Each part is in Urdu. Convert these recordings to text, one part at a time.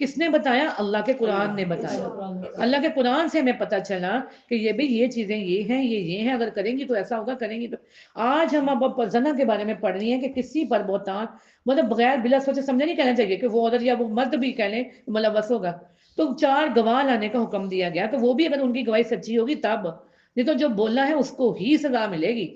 کس نے بتایا؟ اللہ کے قرآن نے بتایا. اللہ کے قرآن سے ہمیں پتہ چلا کہ یہ بھی یہ چیزیں یہ ہیں، یہ ہیں، اگر کریں گی تو ایسا ہوگا، کریں گی تو. آج ہم اب زنا کے بارے میں پڑھ رہی ہیں کہ کسی پر بہتان مطلب بغیر بلا سوچے سمجھے نہیں کہنا چاہیے کہ وہ عورت یا وہ مرد بھی کہہ لیں ملوث ہوگا. تو 4 گواہ لانے کا حکم دیا گیا، تو وہ بھی اگر ان کی گواہی سچی ہوگی تب، نہیں تو جو بولا ہے اس کو ہی سزا ملے گی.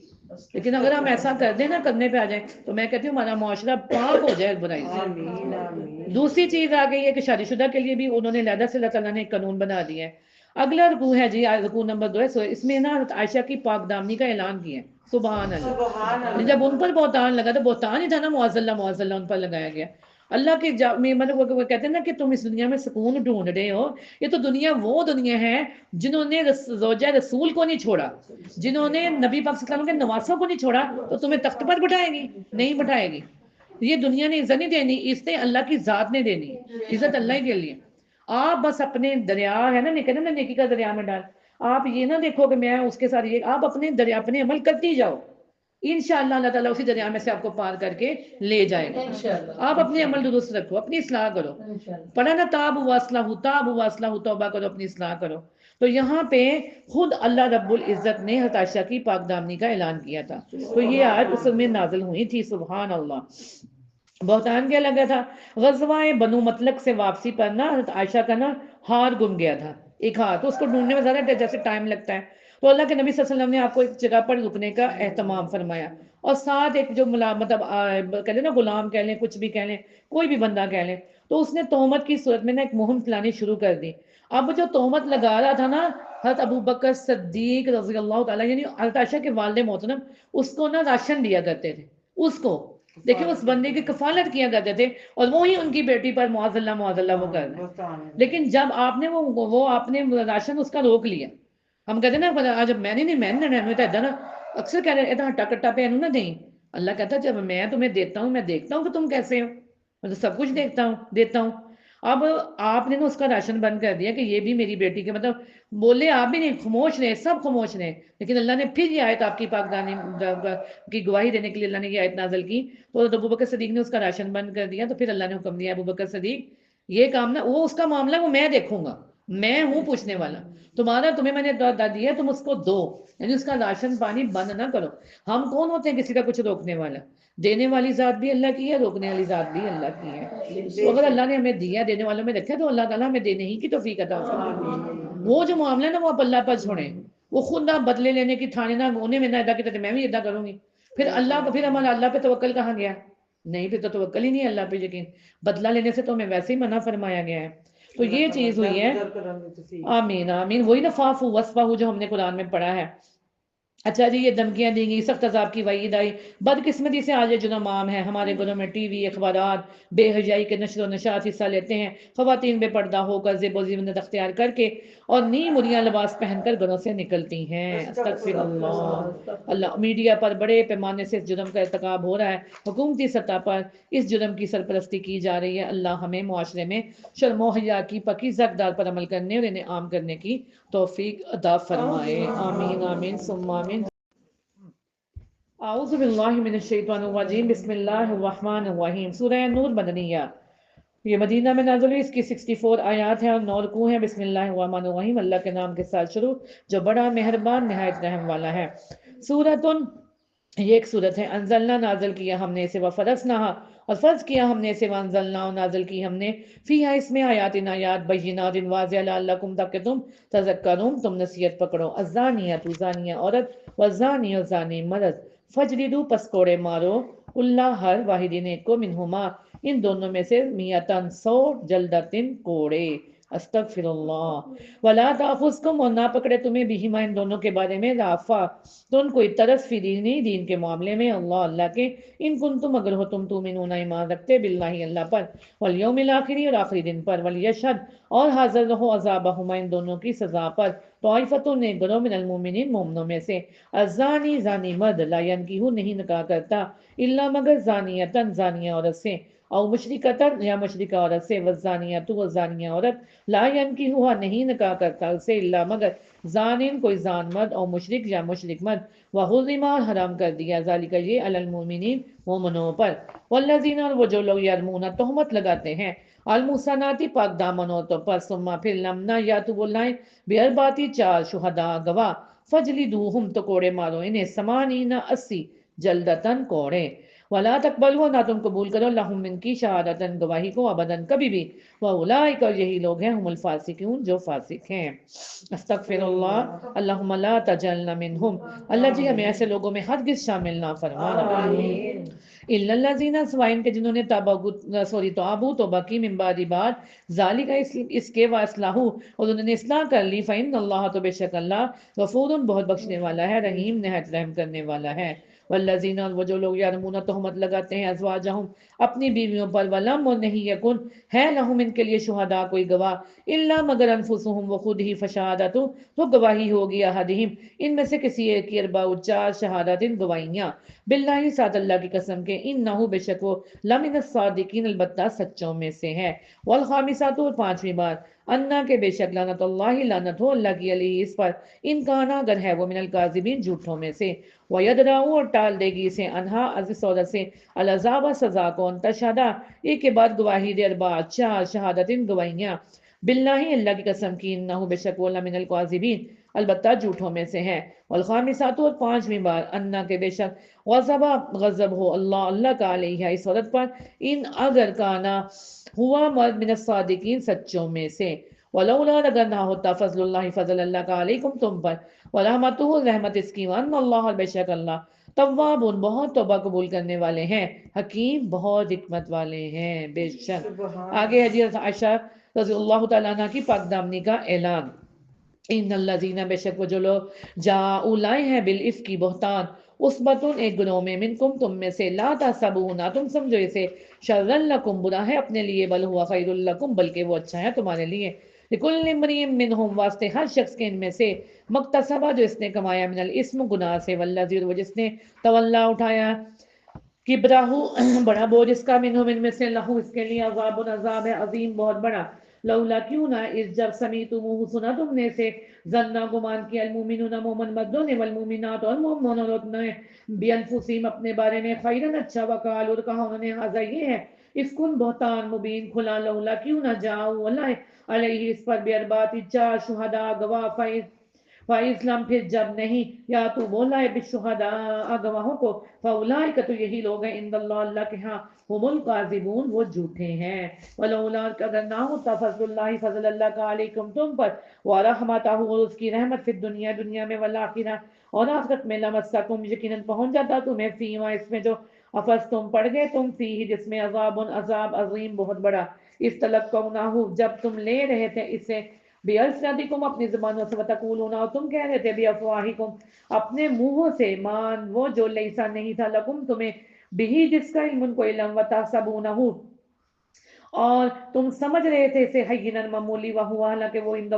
لیکن اگر ہم ایسا کر دیں نا، کرنے پہ آ جائیں، تو میں کہتی ہوں ہمارا معاشرہ پاک ہو جائے برائی سے. آمین آمین. دوسری چیز آ گئی ہے کہ شادی شدہ کے لیے بھی انہوں نے علیحدہ سے اللہ تعالیٰ نے ایک قانون بنا دیا ہے. اگلا رکوع ہے جی، رکوع نمبر 2 ہے، اس میں نا حضرت عائشہ کی پاک دامنی کا اعلان کیا ہے. سبحان اللہ. سبحان اللہ. جب ان پر بہتان لگا تو بہتان ہی تھا نا، معاذ اللہ ان پر لگایا گیا. اللہ کے مطلب وہ کہتے ہیں نا کہ تم اس دنیا میں سکون ڈھونڈ رہے ہو، یہ تو دنیا وہ دنیا ہے جنہوں نے زوجہ رسول کو نہیں چھوڑا، جنہوں نے نبی پاک صلی اللہ علیہ وسلم کے نواسوں کو نہیں چھوڑا، تو تمہیں تخت پر بٹھائے گی؟ نہیں بٹھائے گی. یہ دنیا نے عزت نہیں دینی، اس نے اللہ کی ذات نے دینی. عزت اللہ ہی کے لیے. آپ بس اپنے دریا ہے نا، کہتے ہیں نا نیکی کا دریا میں ڈال، آپ یہ نہ دیکھو کہ میں اس کے ساتھ یہ، آپ اپنے دریا اپنے عمل کرتی جاؤ، انشاءاللہ اللہ تعالیٰ اسی دریا میں سے آپ کو پار کر کے لے جائے گا. آپ اپنے عمل درست رکھو، اپنی اصلاح کرو. پڑھا نا تاب و اصلاح، توبہ کرو، اپنی اصلاح کرو. تو یہاں پہ خود اللہ رب العزت نے حضرت عائشہ کی پاک دامنی کا اعلان کیا تھا. تو یہ آیت اس میں نازل ہوئی تھی. سبحان اللہ. بہتان کیا لگا تھا؟ غزوہ بنو مطلق سے واپسی پر نا حضرت عائشہ کا نا ہار گم گیا تھا، ایک ہار. تو اس کو ڈھونڈنے میں زیادہ جیسے ٹائم لگتا ہے، تو اللہ کے نبی صلی اللہ علیہ وسلم نے آپ کو ایک جگہ پر رکنے کا اہتمام فرمایا، اور ساتھ ایک جو مطلب کہہ لیں نا غلام کہہ لیں، کچھ بھی کہہ لیں، کوئی بھی بندہ کہہ لیں، تو اس نے تہمت کی صورت میں نا ایک مہم چلانی شروع کر دی. اب جو تہمت لگا رہا تھا نا حضرت ابو بکر صدیق رضی اللہ تعالیٰ، یعنی حضرت عائشہ کے والد محترم، اس کو نا راشن دیا کرتے تھے. اس کو دیکھیں، اس بندے کی کفالت کیا کرتے تھے، اور وہی ان کی بیٹی پر معاذ اللہ وہ کر رہے ہیں. لیکن جب آپ نے وہ آپ نے راشن اس کا روک لیا. ہم کہتے ہیں نا جب میں نے نا اکثر کہہ رہے ہٹا کٹا پہ نہ دیں. اللہ کہتا ہے جب میں تمہیں دیتا ہوں، میں دیکھتا ہوں کہ تم کیسے ہو، میں تو سب کچھ دیتا ہوں. اب آپ نے نا اس کا راشن بند کر دیا کہ یہ بھی میری بیٹی کے مطلب بولے آپ بھی نہیں، خاموش رہے، سب خاموش رہے. لیکن اللہ نے پھر یہ آیت آپ کی پاکدانی کی گواہی دینے کے لیے اللہ نے یہ آیت نازل کی. تو ابو بکر صدیق نے اس کا راشن بند کر دیا. تو پھر اللہ نے حکم دیا ابو بکر صدیق یہ کام نا، وہ اس کا معاملہ وہ میں دیکھوں گا، میں ہوں پوچھنے والا، تمہیں میں نے دیا تم اس کو دو، یعنی اس کا راشن پانی بند نہ کرو. ہم کون ہوتے ہیں کسی کا کچھ روکنے والا؟ دینے والی ذات بھی اللہ کی ہے، روکنے والی ذات بھی اللہ کی ہے. تو اگر اللہ نے ہمیں دیا، دینے والوں میں رکھا، تو اللہ تعالیٰ ہمیں دینے ہی کی توفیق عطا فرمائے. وہ جو معاملہ ہے نا وہ آپ اللہ پر چھوڑیں، وہ خود نہ بدلے لینے کی تھانے نہ ہونے میں نہ ادا کی، میں بھی ادا کروں گی. پھر اللہ کو، پھر ہمارا اللہ پہ توکل کہاں گیا؟ نہیں، پھر تو توکل ہی نہیں ہے اللہ پہ یقین. بدلہ لینے سے تو ہمیں ویسے ہی منع فرمایا گیا ہے. تو یہ چیز ہوئی ہے. آمین آمین. وہی نا فاعفو واصفحوا جو ہم نے قرآن میں پڑھا ہے. اچھا جی، یہ دھمکیاں دی گئی، سخت عذاب کی وعید آئی. بدقسمتی سے آج جو نمام ہے ہمارے گھروں میں ٹی وی، اخبارات، بے حیائی کے نشر و نشاط حصہ لیتے ہیں. خواتین بے پردہ ہو کر، زیب و زینت اختیار کر کے اور نیم مریاں لباس پہن کر گھروں سے نکلتی ہیں. استغفر اللہ. اللہ میڈیا پر بڑے پیمانے سے اس جرم کا ارتکاب ہو رہا ہے. حکومتی سطح پر اس جرم کی سرپرستی کی جا رہی ہے. اللہ ہمیں معاشرے میں شرم و حیا کی پاکیزہ اقدار پر عمل کرنے اور انہیں عام کرنے کی توفیق عطا فرمائے. آمین آمین ثم آمین. اعوذ باللہ من الشیطان الرجیم. بسم اللہ الرحمن الرحیم. سورہ نور مدنیہ، یہ مدینہ میں نازل ہوئی. اس کی 64 آیات ہیں اور 9 رکوع ہیں. بسم اللہ الرحمن الرحیم. اللہ کے نام کے ساتھ شروع جو بڑا مہربان نہایت رحم والا ہے. سورۃ، یہ ایک سورت ہے. انزلنا، نازل کیا ہم نے اسے، وفرضناہا، اور فرض کیا ہم نے اسے، وانزلنا، اور نازل کی ہم نے، فیہا، اس میں، آیاتن، آیات، بینات، واضح، لعلکم، تاکہ تم تذکرون، تم نصیحت پکڑو. الزانیۃ، زانیہ عورت، والزانی، اور زانی مرد، فجلدوا، پس کوڑے مارو، اللہ، ہر واحدین ایک کو، منہما، ان دونوں میں سے، میتن، 100 جلدتن، کوڑے. استغفر اللہ. ولا تاخذکم، اور نہ پکڑے تمہیں، بہما، ان دونوں کے بارے میں، رافہ، تو ان کوئی طرز، فی دینی، دین کے معاملے میں، اللہ کے، ان کنتم، اگر ہو تم، تؤمنون، ایمان رکھتے، باللہ، اللہ پر، والیوم الاخر، اور آخری دن پر، ولیشہد، اور حاضر رہو، عذابہما، ان دونوں کی سزا پر، طائفۃ، ایک گروہ، من المؤمنین، مومنوں میں سے. الزانی، زانی مرد، لا ینکحو، نہیں نکاح کرتا، الا مگر، زانیۃ، زانیہ عورت سے، او مشرکۃ، یا مشرکہ عورت سے، والزانیۃ، والزانیہ عورت، لا ینکحوہا، نہیں نکاح کرتا اسے، الا مگر، زانن، کوئی زان مرد، او مشرک، یا مشرک مرد. وحرم، اور حرام کر دیا، ذالک، یہ، علی المؤمنین، مومنوں پر. والذین، اور وہ جو لوگ، یرمون، تہمت لگاتے ہیں، المحصناتی پاک دامن عورتوں پر ثم پھر لمنا یا تو بلائیں بے چار شہداء گواہ فجلدوہم تو کوڑے مارو انہیں سمانین 80 جلدتن کوڑے ولا تقبلوا نہ تم قبول کرو لہم ان کی شہادتن گواہی کو ابدن کبھی بھی واولئک اور یہی لوگ ہیں ہم الفاسقون جو فاسق ہیں استغفر اللہ اللہم لا تجعلنا منہم اللہ جی ہمیں ایسے لوگوں میں ہرگز شامل نہ فرمانا الا الذین سوائے ان کے جنہوں نے توبہ کی من بعد ذالک اس کے واصلحوا اور انہوں نے اصلاح کر لی فإن اللہ تو بے شک اللہ غفور بہت بخشنے والا ہے رحیم نہایت رحم کرنے والا ہے والذین وہ جو لوگ یرمون تہمت لگاتے ہیں ازواجہم اپنی بیویوں پر ولم اور نہیں یکن ہے لہم ان کے لیے شہداء کوئی گواہ الا مگر انفسہم وہ خود ہی فشہادت تو گواہی ہوگی احدہم ان میں سے کسی ایک کی 4 شہادت گواہیاں باللہ ساتھ اللہ کی قسم کے انہو بے شک وہ لمن الصادقین البتہ سچوں میں سے ہے والخامسات اور 5ویں بات انا کے بے شک لعنت اللہ لعنت ہو اللہ کی علیہ اس پر ان کانا اگر ہے وہ من الکاذبین جھوٹوں میں سے وَيَدْرَعُ اور ٹال دے گی اسے انہا از اس عورت سے العذاب سزا کو تشہدہ ایک کے بعد گواہی دے 4 شہادت گواہیاں باللہ اللہ کی قسم کی انہو بے شک وہ لمن الکاذبین البتہ جھوٹوں میں سے ہے والخامسات اور 5ویں بار انا کے بے شک غضب ہو اللہ کا علیہ اس عورت پر ان اگر کانا ہوا مرد من الصادقین سچوں میں سے ولولا اگر نہ ہوتا فضل اللہ فضل اللہ کا علیکم تم پر ورحمتہ رحمت اس کی وان اللہ بے شک اللہ تواب بہت توبہ قبول کرنے والے ہیں حکیم بہت حکمت والے ہیں بے شک آگے حضرت عائشہ رضی اللہ تعالیٰ عنہ کی پاک دامنی کا اعلان ان الذین بے شک وہ جو لوگ جاؤ لائے ہیں بالافک بہتان عصبتن ایک گروہ میں منکم تم میں سے لا تحسبونا تم سمجھو اسے شرا لکم برا ہے اپنے لیے بل ہوا خیر لکم بلکہ وہ اچھا ہے تمہارے لیے لکل امرئ منہم واسطے ہر شخص کے ان میں سے مکتسبہ جو اس نے کمایا من الاسم گناہ سے والذی وہ جس نے تولا اٹھایا کبراہو بڑا بوجھ اس کا منہم ان میں سے لہو اس کے لیے عذاب ہے عظیم بہت بڑا لولا کیوں نہ اس جب سمیتموہ سنا تم نے سے ظننا گمان کیا المومنون مومن مردوں نے والمومنات اور مومنات نے بانفسہم اپنے بارے میں خیرن اچھا وقال اور کہا انہوں نے حاضر یہ ہے افکن بہتان مبین کھلا لولا کیوں نہ جاؤ اللہ علیہ اس پر بیربات 4 شہداء گواہ فائزلم پھر جب نہیں یا تو بولا ہے بالشہداء گواہوں کو فاولئک تو یہی لوگ ہیں عند اللہ کے ہاں ہم الکاذبون وہ جھوٹے ہیں ولولا اگر نہ ہوتا فضل اللہ فضل اللہ کا علیکم تم پر ورحمتہ اور اس کی رحمت فی دنیا میں والآخرہ اور آخرت میں لمسکم یقیناً پہنچ جاتا تمہیں فیما اس میں جو افس تم پڑ گئے تم فی جس میں عذاب عظیم بہت بڑا اس طلب کو جب تم لے رہے تھے اسے بِأَلْسِنَتِكُمْ اپنی زبانوں سے وَتَقُولُونَ اور تم کہہ رہے تھے بِأَفْوَاهِكُمْ اپنے منہوں سے مان وہ جو لیسا نہیں تھا لکم تمہیں بھی جس کا علم کو علم وَتَحْسَبُونَهُ اور تم سمجھ رہے تھے اسے حیّناً معمولی وَهُوَ حالانکہ وہ عند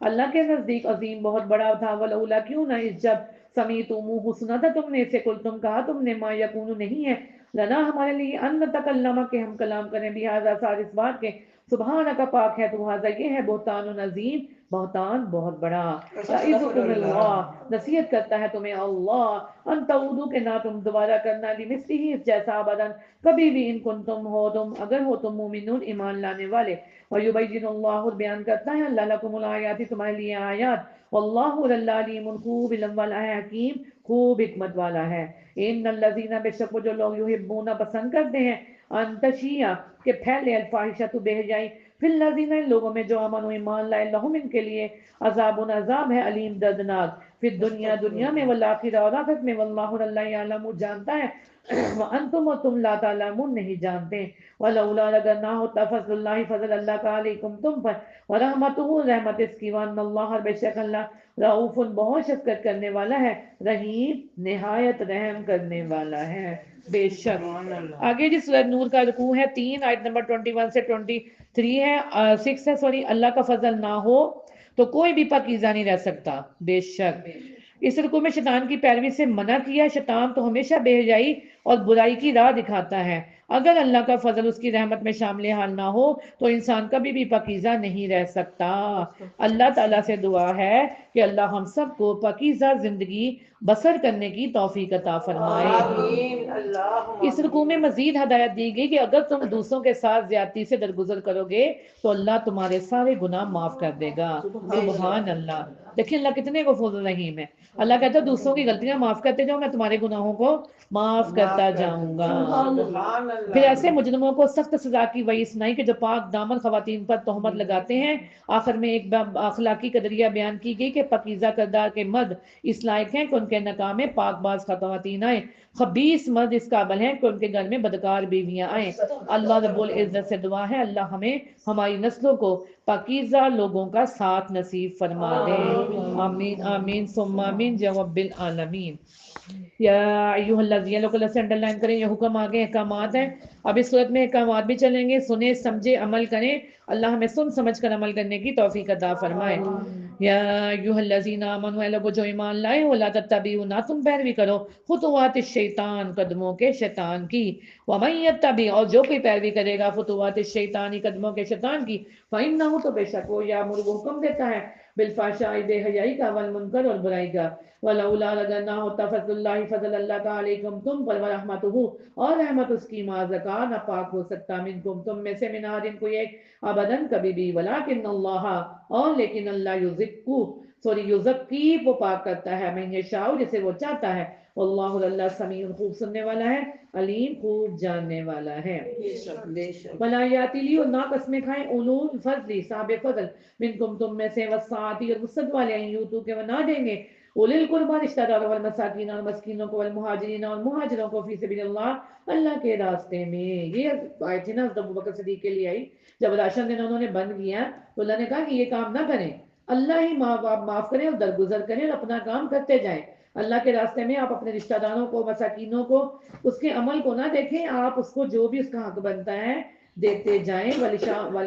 اللہ کے نزدیک عظیم بہت بڑا تھا وَلَوْلَا کیوں نہ اس جب سَمِعْتُمُوهُ سنا تھا تم نے اسے قل تم کہا تم نے ما یکون نہیں ہے لنا ہمارے لیے ان نتکلم کہ ہم کلام کریں بہذا سار اس بات کے سبحانہ کا پاک ہے تو حاضر یہ ہے بہتان عظیم بہتان بہت بڑا یعظکم اللہ نصیحت کرتا ہے تمہیں اللہ ان تعودوا کہ نہ تم دوبارہ کرنا لمثلہ جیسا ابداً کبھی بھی ان کنتم ہو تم اگر ہو تم مومنون ایمان لانے والے ویبین اللہ بیان کرتا ہے اللہ لکم الآیات تمہارے لیے آیات واللہ اللہ علیم خوب علم والا ہے حکیم خوب حکمت والا ہے ان الذین بے شک جو لوگ یحبون پسند کرتے ہیں ان تشیع کہ پھیلے الفاحشہ بے حیائی فی الذین ان لوگوں میں جو امن و ایمان لائے لہم ان کے لیے عذاب ہے علیم دردناک فی دنیا میں والآخرہ اور آخرت میں واللہ اللہ یعلم جانتا ہے وانتم و تم لا تعلمون نہیں جانتے ولولا اگر نہ ہوتا فضل اللہ فضل اللہ کا علیکم تم پر ورحمتہ رحمت اس کی وان اللہ بے شک اللہ رؤوف بہت شفقت کرنے والا ہے رحیم نہایت رحم کرنے والا ہے بے شک آگے جس سورۃ نور کا رکوع ہے 3 آیت نمبر 21 سے 23 ہے 6 ہے سوری اللہ کا فضل نہ ہو تو کوئی بھی پاکیزہ نہیں رہ سکتا بے شک اس رکوع میں شیطان کی پیروی سے منع کیا شیطان تو ہمیشہ بے حیائی اور برائی کی راہ دکھاتا ہے۔ اگر اللہ کا فضل اس کی رحمت میں شامل حال نہ ہو تو انسان کبھی بھی پاکیزہ نہیں رہ سکتا۔ اللہ تعالیٰ سے دعا ہے کہ اللہ ہم سب کو پاکیزہ زندگی بسر کرنے کی توفیق عطا فرمائے۔ آمین اللہم اس رکوع میں مزید ہدایت دی گئی کہ اگر تم دوسروں کے ساتھ زیادتی سے درگزر کرو گے تو اللہ تمہارے سارے گناہ معاف کر دے گا۔ سبحان اللہ، دیکھیں اللہ کتنے غفور رحیم ہے۔ اللہ کہتا ہے دوسروں کی غلطیاں معاف کرتے جاؤ، میں تمہارے گناہوں کو معاف کرتا جاؤں گا۔ سبحان اللہ۔ پھر ایسے مجرموں کو سخت سزا کی وعید سنائی کہ جو پاک دامن خواتین پر تہمت لگاتے ہیں۔ آخر میں ایک اخلاقی قدریہ بیان کی گئی کہ پاکیزہ کردار کے مرد اس لائق ہیں کہ ان کے نکاح میں پاک باز خواتین آئیں، خبیث مرد اس قابل ہیں کہ ان کے گھر میں بدکار بیویاں آئیں۔ اللہ رب العزت سے دعا ہے اللہ ہمیں ہماری نسلوں کو پاکیزہ لوگوں کا ساتھ نصیب فرما دے۔ آمین آمین ثم آمین یا رب العالمین۔ یا ایھا الذین لوگ سے انڈر لائن کریں، یہ حکم آگے احکامات ہیں۔ اب اس صورت میں احکامات بھی چلیں گے، سنیں سمجھے عمل کریں۔ اللہ ہمیں سن سمجھ کر عمل کرنے کی توفیق عطا فرمائے۔ یا ایھا الذین آمنوا، اے لوگو جو ایمان لائے ہو، لا تتبعوا، نہ تم پیروی کرو، خطوات الشیطان، قدموں کے شیطان کی۔ ومن یتبع، اور جو کوئی پیروی کرے گا، خطوات الشیطان، قدموں کے شیطان کی، فإنہ، تو بے شک وہ یامر، وہ حکم دیتا ہے بالفحشاء، بے حیائی کا، والمنکر، اور برائی کا۔ ولولا، اگر نہ ہوتا فضل اللہ، فضل اللہ کا علیکم تم پر، ورحمتہ، اور رحمت اس کی، ما زکا، نہ پاک ہو سکتا منکم تم میں سے، من احد کوئی ایک، ابداً کبھی بھی، ولکن اللہ، اور لیکن اللہ، یزکی، وہ پاک کرتا ہے، من یشاء، جسے وہ چاہتا ہے، واللہ، اللہ سمیع، خوب سننے والا ہے، علیم، خوب جاننے والا ہے۔ بے شک بے شک۔ ولا یاتی لی، اور نہ قسمیں کھائیں، اولو الفضل، صاحب فضل، منکم تم میں سے، والسعتی، اور وسعت والے ہیں، یوتو، کہ وہ نہ دیں گے، اولی القربى، رشتہ داروں، والمساکین، اور مسکینوں کو، والمہاجرین، اور مہاجروں کو، فی سبیل اللہ، اللہ کے راستے میں۔ یہ آیت تھی نا حضرت ابوبکر صدیق کے لیے آئی، جب راشن دینا انہوں نے بند کیا تو اللہ نے کہا کہ یہ کام نہ کریں، اللہ ہی معاف کریں اور درگزر کریں اور اپنا کام کرتے جائیں۔ اللہ کے راستے میں آپ اپنے رشتہ داروں کو، مساکینوں کو، اس کے عمل کو نہ دیکھیں، آپ اس کو جو بھی اس کا حق بنتا ہے دیتے جائیں۔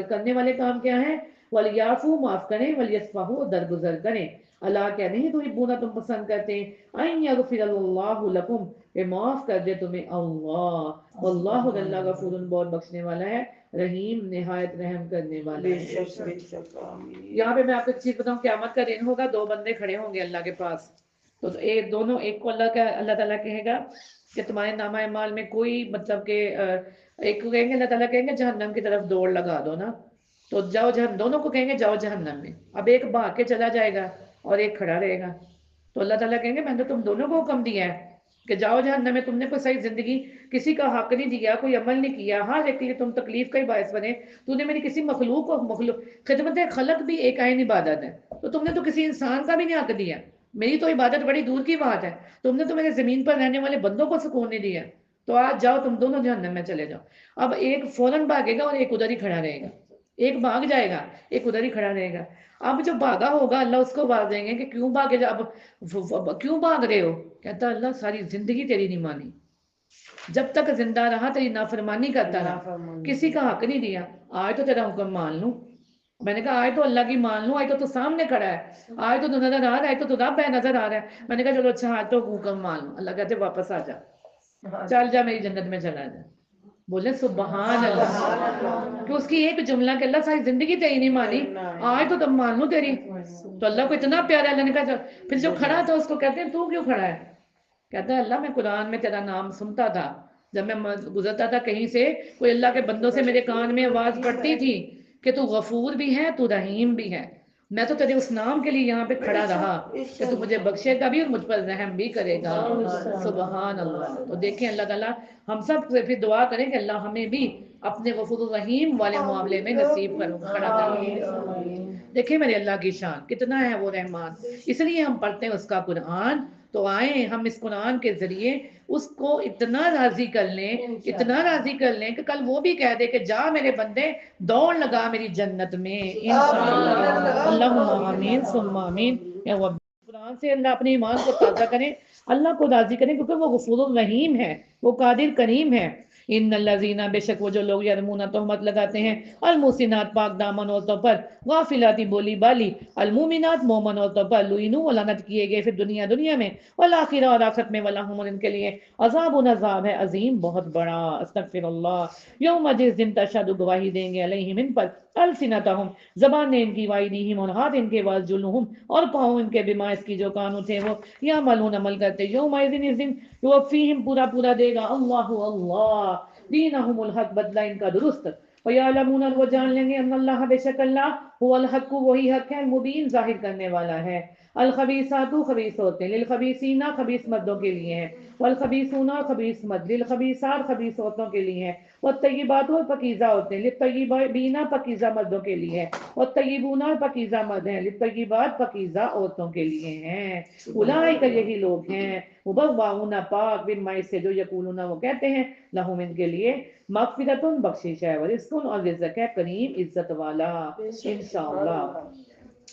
کرنے والے کام کیا ہیں؟ وَلْيَعْفُوا، معاف کریں، وَلْيَصْفَحُوا، درگزر کریں۔ اللہ کیا نہیں تحبون، تم پسند کرتے ہیں، ان یغفر اللہ لکم، کہ معاف کر دے تمہیں اللہ، واللہ، اللہ غفور، بہت بخشنے والا ہے، رحیم، نہایت رحم کرنے والا بے ہے۔ شک بے شک آمین۔ یہاں پہ میں آپ کو ایک چیز بتاؤں، قیامت کا دن ہوگا، دو بندے کھڑے ہوں گے اللہ کے پاس، تو ایک کو اللہ تعالیٰ کہے گا کہ تمہارے نامہ اعمال میں کوئی مطلب کہ ایک کو کہیں گے، اللہ تعالیٰ کہیں گے جہنم کی طرف دوڑ لگا دو نا، تو جاؤ جہنم، دونوں کو کہیں گے جاؤ جہنم میں۔ اب ایک بھاگ کے چلا جائے گا اور ایک کھڑا رہے گا، تو اللہ تعالیٰ کہیں گے میں نے تم دونوں کو حکم دیا ہے کہ جاؤ جہنم میں، تم نے کوئی صحیح زندگی، کسی کا حق نہیں دیا، کوئی عمل نہیں کیا، ہاں لیکن تم تکلیف کا ہی باعث بنے، تو نے میری کسی مخلوق کو، خدمت خلق بھی ایک عین عبادت ہے، تو تم نے تو کسی انسان کا بھی نہیں حق دیا، میری تو عبادت بڑی دور کی بات ہے، تم نے تو میرے زمین پر رہنے والے بندوں کو سکون نہیں دیا، تو آج جاؤ تم دونوں جہنم میں چلے جاؤ۔ اب ایک فوراً بھاگے گا اور ایک ادھر ہی کھڑا رہے گا، ایک بھاگ جائے گا ایک ادھر ہی کھڑا رہے گا۔ اب جو بھاگا ہوگا اللہ اس کو آواز دیں گے کہ کیوں بھاگے جا، اب کیوں بھاگ رہے ہو؟ کہتا اللہ ساری زندگی تیری نہیں مانی، جب تک زندہ رہا تیری نافرمانی کرتا رہا، کسی کا حق نہیں دیا، آج تو تیرا حکم مان لوں۔ میں نے کہا آج تو اللہ کی مان لوں، آج تو سامنے کھڑا ہے، آج تو نظر آ رہا ہے، تو رب ہے نظر آ رہا ہے۔ میں نے کہا چلو اچھا آج تو حکم مان لوں۔ اللہ کہتے واپس آ جا، چل جا میری جنت میں چلا جا۔ بولے سبحان اللہ، کہ اس کی ایک جملہ کہ اللہ ساری زندگی تیری نہیں مانی، آج تو تب مان لوں تیری۔ تو اللہ کو اتنا پیارا، اللہ نے کہا پھر جو کھڑا تھا اس کو کہتے ہیں تو کیوں کھڑا ہے؟ کہتا ہے اللہ میں قرآن میں تیرا نام سنتا تھا، جب میں گزرتا تھا کہیں سے، کوئی اللہ کے بندوں سے میرے کان میں آواز پڑتی تھی کہ تو غفور بھی ہے، تو رحیم بھی ہے، میں تو تیرے اس نام کے لیے یہاں پہ کھڑا رہا کہ تو مجھے بخشے گا بھی اور مجھ پر رحم بھی کرے گا۔ سبحان اللہ۔ تو دیکھیں اللہ تعالیٰ ہم سب سے پھر دعا کریں کہ اللہ ہمیں بھی اپنے غفور الرحیم والے معاملے میں نصیب کھڑا کریں۔ دیکھیں میرے اللہ کی شان کتنا ہے وہ رحمان، اس لیے ہم پڑھتے ہیں اس کا قرآن، تو آئیں ہم اس قرآن کے ذریعے اس کو اتنا راضی کر لیں، اتنا راضی کر لیں کہ کل وہ بھی کہہ دے کہ جا میرے بندے دوڑ لگا میری جنت میں انشاءاللہ۔ اللہم آمین ثم آمین۔ یا رب، قرآن سے اللہ اپنے ایمان کو تازہ کریں، اللہ کو راضی کریں، کیونکہ وہ غفور الرحیم ہے، وہ قادر کریم ہے۔ ان الذین بے شک وہ جو لوگ یرمون تہمت لگاتے ہیں المحصنات پاک دامن عورتوں پر غافلاتی بولی بالی المومنات مومن عورتوں پر لعنوا لعنت کیے گئے پھر دنیا میں والآخرہ اور آخرت میں ولہم ان کے لیے عذاب عذاب ہے عظیم بہت بڑا استغفر اللہ یوم جس دن تشہد گواہی دیں گے علیہم ان پر السنتہم زبانیں ان کی وائدیہم اور ہاتھ ان کے وارجلہم اور پاؤں ان کے بما اس کی جو کانوں تھے وہ یعملون عمل کرتے یوم اس دن یوفیہم پورا دے گا اللہ دینہم الحق بدلہ ان کا درست ویعلمون اور وہ جان لیں گے ان اللہ بے شک اللہ هو الحق وہی حق ہے المبین ظاہر کرنے والا ہے الخبیثات خبیث ہوتے ہیں للخبیثین خبیث مردوں کے لیے ہیں والخبیثون خبیث مرد للخبیثات خبیث عورتوں کے لیے ہیں والطیبات اور پاکیزہ ہوتے ہیں للطیبین پاکیزہ مردوں کے لیے ہیں والطیبون اور پاکیزہ مرد ہیں للطیبات پاکیزہ عورتوں کے لیے ہیں اولئک یہی لوگ ہیں مبوؤون پاک مما سے جو یقولون وہ کہتے ہیں لہم ان کے لیے مغفرۃ بخشش ہے ورزق اور رزق ہے کریم عزت والا انشاءاللہ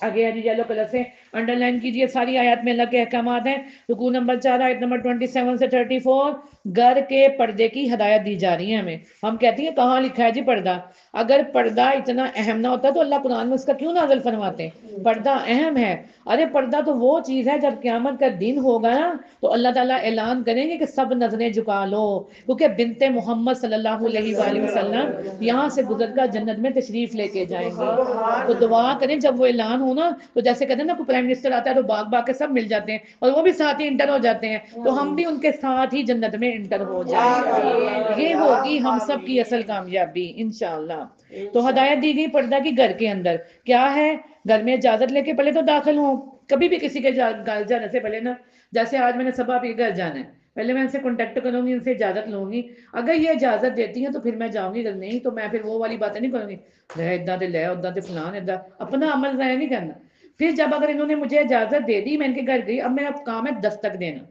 آگے ہے جی یلو کلر سے انڈر لائن کیجئے ساری آیات میں اللہ کے احکامات ہیں رکوع نمبر 4 آیت نمبر 27 سے 34 گھر کے پردے کی ہدایت دی جا رہی ہے ہمیں ہم کہتے ہیں کہاں لکھا ہے جی پردہ اگر پردہ اتنا اہم نہ ہوتا تو اللہ قرآن میں اس کا کیوں نازل فرماتے ہیں پردہ اہم ہے ارے پردہ تو وہ چیز ہے جب قیامت کا دن ہوگا نا تو اللہ تعالیٰ اعلان کریں گے کہ سب نظریں جھکا لو کیونکہ بنت محمد صلی اللہ علیہ وآلہ وسلم یہاں سے گزر کر جنت میں تشریف لے کے جائیں گے تو دعا کریں جب وہ اعلان ہونا تو جیسے کہتے ہیں نا کوئی پرائم منسٹر آتا ہے تو باغ کے سب مل جاتے ہیں اور وہ بھی ساتھ ہی انٹر ہو جاتے ہیں تو ہم بھی ان کے ساتھ ہی جنت میں انٹر ہو جائیں گے یہ ہوگی ہم سب کی اصل کامیابی انشاءاللہ تو ہدایت دی گئی پردہ کی گھر کے اندر کیا ہے گھر میں اجازت لے کے پہلے تو داخل ہوں کبھی بھی کسی کے گھر جانے سے پہلے نا جیسے آج میں نے صبح آپ کے گھر جانا ہے پہلے میں ان سے کانٹیکٹ کروں گی ان سے اجازت لوں گی اگر یہ اجازت دیتی ہیں تو پھر میں جاؤں گی اگر نہیں تو میں پھر وہ والی باتیں نہیں کروں گی لے ادھا تے لے ادھا تے فلان ادھا اپنا عمل ضائع نہیں کرنا پھر جب اگر انہوں نے مجھے اجازت دے دی میں ان کے گھر گئی اب میرا کام ہے دستک دینا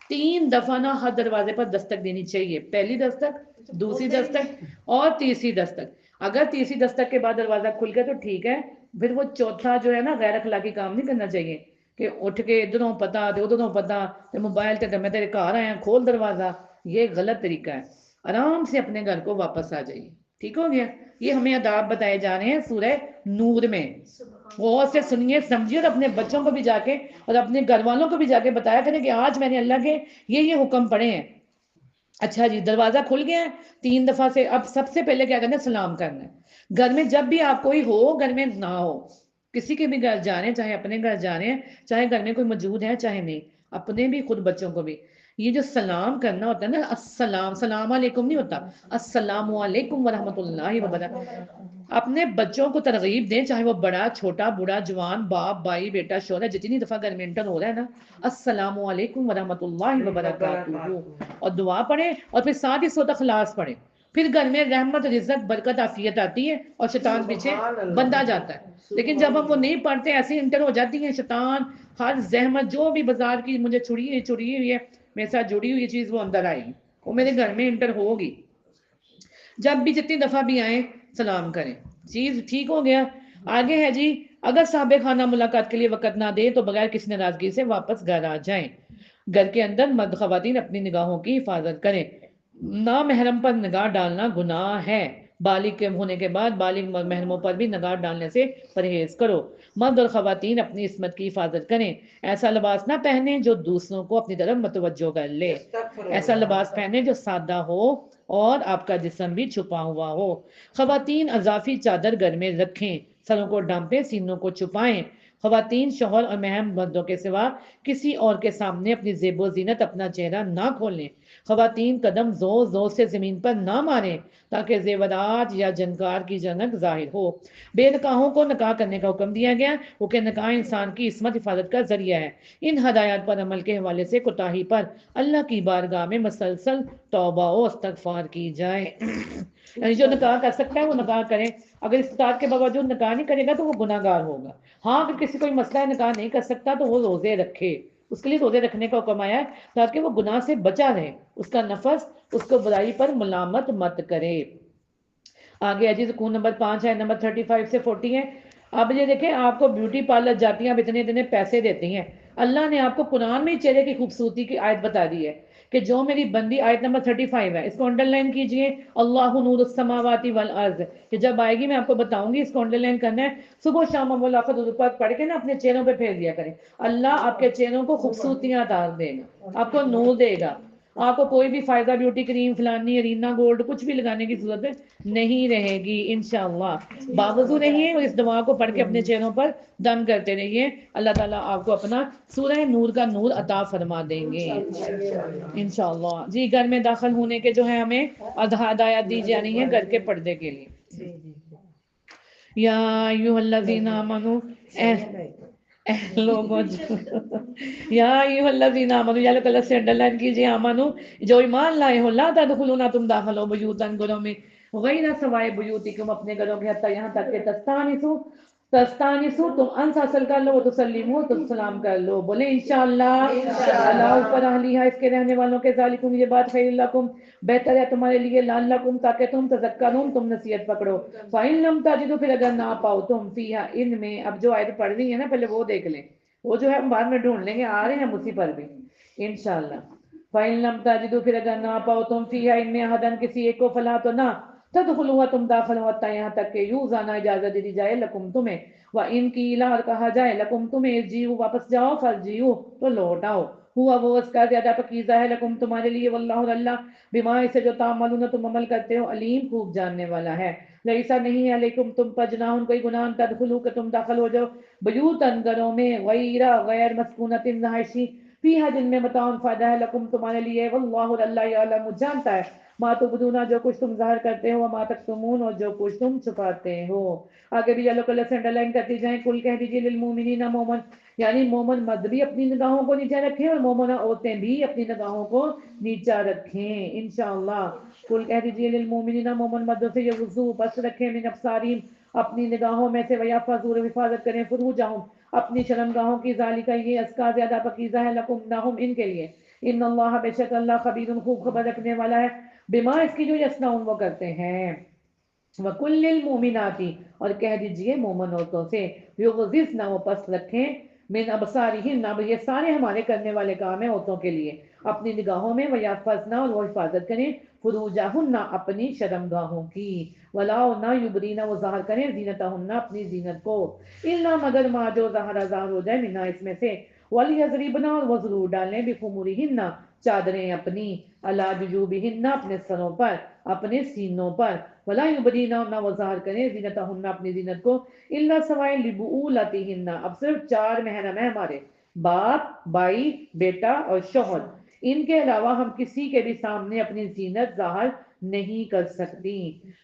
3 دفعہ نہ ہر دروازے پر دستک دینی چاہیے پہلی دستک دوسری دستک اور تیسری دستک اگر تیسری دستک کے بعد دروازہ کھل گیا تو ٹھیک ہے پھر وہ چوتھا جو ہے نا غیر اخلاقی کام نہیں کرنا چاہیے کہ اٹھ کے ادھروں پتا ادھروں پتا موبائل تے میں تیرے گھر آیا کھول دروازہ یہ غلط طریقہ ہے آرام سے اپنے گھر کو واپس آ جائیے ٹھیک ہو گیا یہ ہمیں آداب بتائے جا رہے ہیں سورہ نور میں غور سے سنیے سمجھیے اور اپنے بچوں کو بھی جا کے اور اپنے گھر والوں کو بھی جا کے بتایا کریں کہ آج میں نے اللہ کے یہ حکم پڑھے ہیں اچھا جی دروازہ کھل گیا ہے 3 دفعہ سے اب سب سے پہلے کیا کرنا ہے سلام کرنا ہے گھر میں جب بھی آپ کوئی ہو گھر میں نہ ہو کسی کے بھی گھر جا رہے ہیں چاہے اپنے گھر جا رہے ہیں چاہے گھر میں کوئی موجود ہے چاہے نہیں اپنے بھی خود بچوں کو بھی یہ جو سلام کرنا ہوتا ہے نا سلام علیکم نہیں ہوتا السلام علیکم ورحمۃ اللہ وبرکاتہ اپنے بچوں کو ترغیب دیں چاہے وہ بڑا چھوٹا بوڑھا جوان باپ بھائی بیٹا شوہر جتنی دفعہ گھر میں انٹر ہو رہا ہے نا السلام علیکم ورحمۃ اللہ وبرکاتہ اور دعا پڑھیں اور پھر ساتھ ہی سورۃ اخلاص پڑھیں پھر گھر میں رحمت رزق برکت عافیت آتی ہے اور شیطان پیچھے بندہ جاتا ہے لیکن جب ہم وہ نہیں پڑھتے ایسے انٹر ہو جاتی ہیں شیطان ہر زحمت جو بھی بازار کی مجھے چھڑی ہوئی ہے میرے ساتھ جڑی ہوئی چیز وہ اندر آئے گی وہ میرے گھر میں انٹر ہوگی جب بھی جتنی دفعہ بھی آئیں سلام کریں چیز ٹھیک ہو گیا آگے ہے جی اگر صاحب خانہ ملاقات کے لیے وقت نہ دے تو بغیر کسی ناراضگی سے واپس گھر آ جائیں گھر کے اندر مرد خواتین اپنی نگاہوں کی حفاظت کریں نامحرم پر نگاہ ڈالنا گناہ ہے بالغ کے ہونے کے بعد بالغ محرموں پر بھی نگاہ ڈالنے سے پرہیز کرو مرد اور خواتین اپنی عصمت کی حفاظت کریں ایسا لباس نہ پہنے جو دوسروں کو اپنی طرف متوجہ کر لے ایسا لباس پہنے جو سادہ ہو اور آپ کا جسم بھی چھپا ہوا ہو خواتین اضافی چادر گھر میں رکھیں سروں کو ڈھانپیں سینوں کو چھپائیں خواتین شوہر اور مہم مردوں کے سوا کسی اور کے سامنے اپنی زیب و زینت اپنا چہرہ نہ کھولیں خواتین قدم زور زور سے زمین پر نہ ماریں تاکہ زیورات یا جنکار کی جنک ظاہر ہو بے نکاحوں کو نکاح کرنے کا حکم دیا گیا وہ کہ نکاح انسان کی عصمت حفاظت کا ذریعہ ہے ان ہدایات پر عمل کے حوالے سے کوتاہی پر اللہ کی بارگاہ میں مسلسل توبہ و استغفار کی جائے یعنی جو نکاح کر سکتا ہے وہ نکاح کرے اگر استطاعت کے باوجود نکاح نہیں کرے گا تو وہ گناہ گار ہوگا ہاں اگر کسی کوئی مسئلہ نکاح نہیں کر سکتا تو وہ روزے رکھے اس کے لیے روزے رکھنے کا حکم آیا ہے تاکہ وہ گناہ سے بچا رہے اس کا نفس اس کو برائی پر ملامت مت کرے آگے عزیز رکوع نمبر 5 ہے نمبر 35 سے 40 ہے اب یہ دیکھیں آپ کو بیوٹی پارلر جاتی ہیں آپ اتنے اتنے پیسے دیتی ہیں اللہ نے آپ کو قرآن میں چہرے کی خوبصورتی کی آیت بتا دی ہے کہ جو میری بندی، آیت نمبر 35 ہے، اس کو انڈر لائن کیجئے، اللہ نور السماوات والارض، کہ جب آئے گی میں آپ کو بتاؤں گی، اس کو انڈر لائن کرنا ہے، صبح شام ملاقات درود پڑھ کے نا اپنے چہروں پہ پھیر دیا کریں. اللہ آپ کے چہروں کو خوبصورتیاں عطا دے گا، آپ کو نور دے گا، آپ کو کوئی بھی فائدہ بیوٹی کریم فلانی ارینا گولڈ کچھ بھی لگانے کی ضرورت نہیں رہے گی انشاءاللہ. باوضو رہیے اور اس دعا کو پڑھ کے اپنے چہروں پر دم کرتے رہیے، اللہ تعالیٰ آپ کو اپنا سورہ نور کا نور عطا فرما دیں گے انشاءاللہ. جی گھر میں داخل ہونے کے جو ہے ہمیں ہدایات دی جا رہی ہیں گھر کے پردے کے لیے. یا ایھا الذین آمنوا، لوگوں یا ایھا الذین آمنوا، یا لوگ سے انڈر لائن کیجئے آمنو، جو ایمان لائے ہو، لا تدخلون، تم داخل ہو بیوتن، گھروں میں، غیر سوائے بیوتکم، اپنے گھروں کے، حتیٰ یہاں تک کہ تستانسو تم انس حاصل کر لو، تسلیمو تم سلام کر لو. بولے انشاءاللہ. اللہ اوپر اہلیہ، اس کے رہنے والوں کے، ذالکم یہ بات خیر لکم بہتر ہے تمہارے لیے، لعلکم تاکہ تم تذکرون تم نصیحت پکڑو. فإن لم تجدوا، پھر اگر نہ پاؤ تم، فیہا ان میں، اب جو آیت پڑھ رہی ہے نا پہلے وہ دیکھ لیں، وہ جو ہے ہم بعد میں ڈھونڈ لیں گے، آ رہے ہیں ہم اسی پر بھی انشاءاللہ. فإن لم تجدوا، پھر اگر نہ پاؤ تم، فیہا ان میں، احدن کسی ایک کو، فلا تو نہ، تدخلوها تم داخل ہو، حتیٰ یہاں تک کہ یوزانا اجازت دے دی جائے، لکم تمہیں، وَإِن قِیلَ، اور کہا جائے، لکم تمہیں، ارجعوا واپس جاؤ، فارجعوا تو لوٹ آؤ، ہوا وہ اس کا زیادہ پکیزہ ہے، لکم تمہارے لیے، واللہ اور اللہ، بما اسے جو تعملون تم عمل کرتے ہو، علیم خوب جاننے والا ہے. لیسا نہیں ہے علیکم تم پر جناح کوئی گناہ، تدخلوا کہ تم داخل ہو جاؤ، بیوتن گھروں میں، غیر مسکونت رہائشی، فیہا جن میں متاع فائدہ ہے، لکم تمہارے لیے، واللہ اور اللہ یعلم جانتا ہے، ما تبدون جو کچھ تم ظاہر کرتے ہو، وما تکتمون اور جو کچھ تم چھپاتے ہو. آگے بھی یلو کلر سے انڈر لائن کرتی جائیں. کل کہہ دیجیے للمومنین، مومن یعنی مومن مرد بھی اپنی نگاہوں کو نیچا رکھیں اور مومنہ عورتیں بھی اپنی نگاہوں کو نیچا رکھیں انشاءاللہ. کل کہہ دیجیے للمومنین، مومن مردوں سے، یغضوا بس رکھیں، من ابصارہم اپنی نگاہوں میں سے، ویحفظوا حفاظت کریں، فروجہم اپنی شرمگاہوں کی، ذالک یہ ازکا زیادہ پاکیزہ ہے، لکم لہم ان کے لیے، ان اللہ بے شک اللہ خبیر خوب خبر رکھنے والا ہے، بما اس کی جو یصنعون وہ کرتے ہیں. وَقُلْ لِلْمُؤْمِنَاتِ اور کہہ دیجئے مومن عورتوں سے، یغضضن وہ پس رکھیں، من ابصارہن اب یہ سارے ہمارے کرنے والے کام ہیں عورتوں کے لیے، اپنی نگاہوں میں، ویحفظن اور وہ حفاظت کریں، فروجہن اپنی شرمگاہوں کی، ولا نہ یبدین وہ ظاہر کریں، زینتہن اپنی زینت کو، الا مگر ما جو ظاہر ہو جائے، منا اس میں سے، وَلْيَضْرِبْنَ اور وہ ضرور ڈالیں، بِخُمُرِهِنَّ چادریں اپنی، عَلَى جُجُوبِهِنَّ اپنے سروں پر، اپنے سینوں پر، ولا یبدین نہ وہ ظاہر کریں، زینتہن اپنی زینت کو، الا سوائے لبؤولتہن اب صرف 4 محرم ہیں ہمارے، باپ، بائی، بیٹا اور شوہر، ان کے علاوہ ہم کسی کے بھی سامنے اپنی زینت ظاہر نہیں کر سکتی.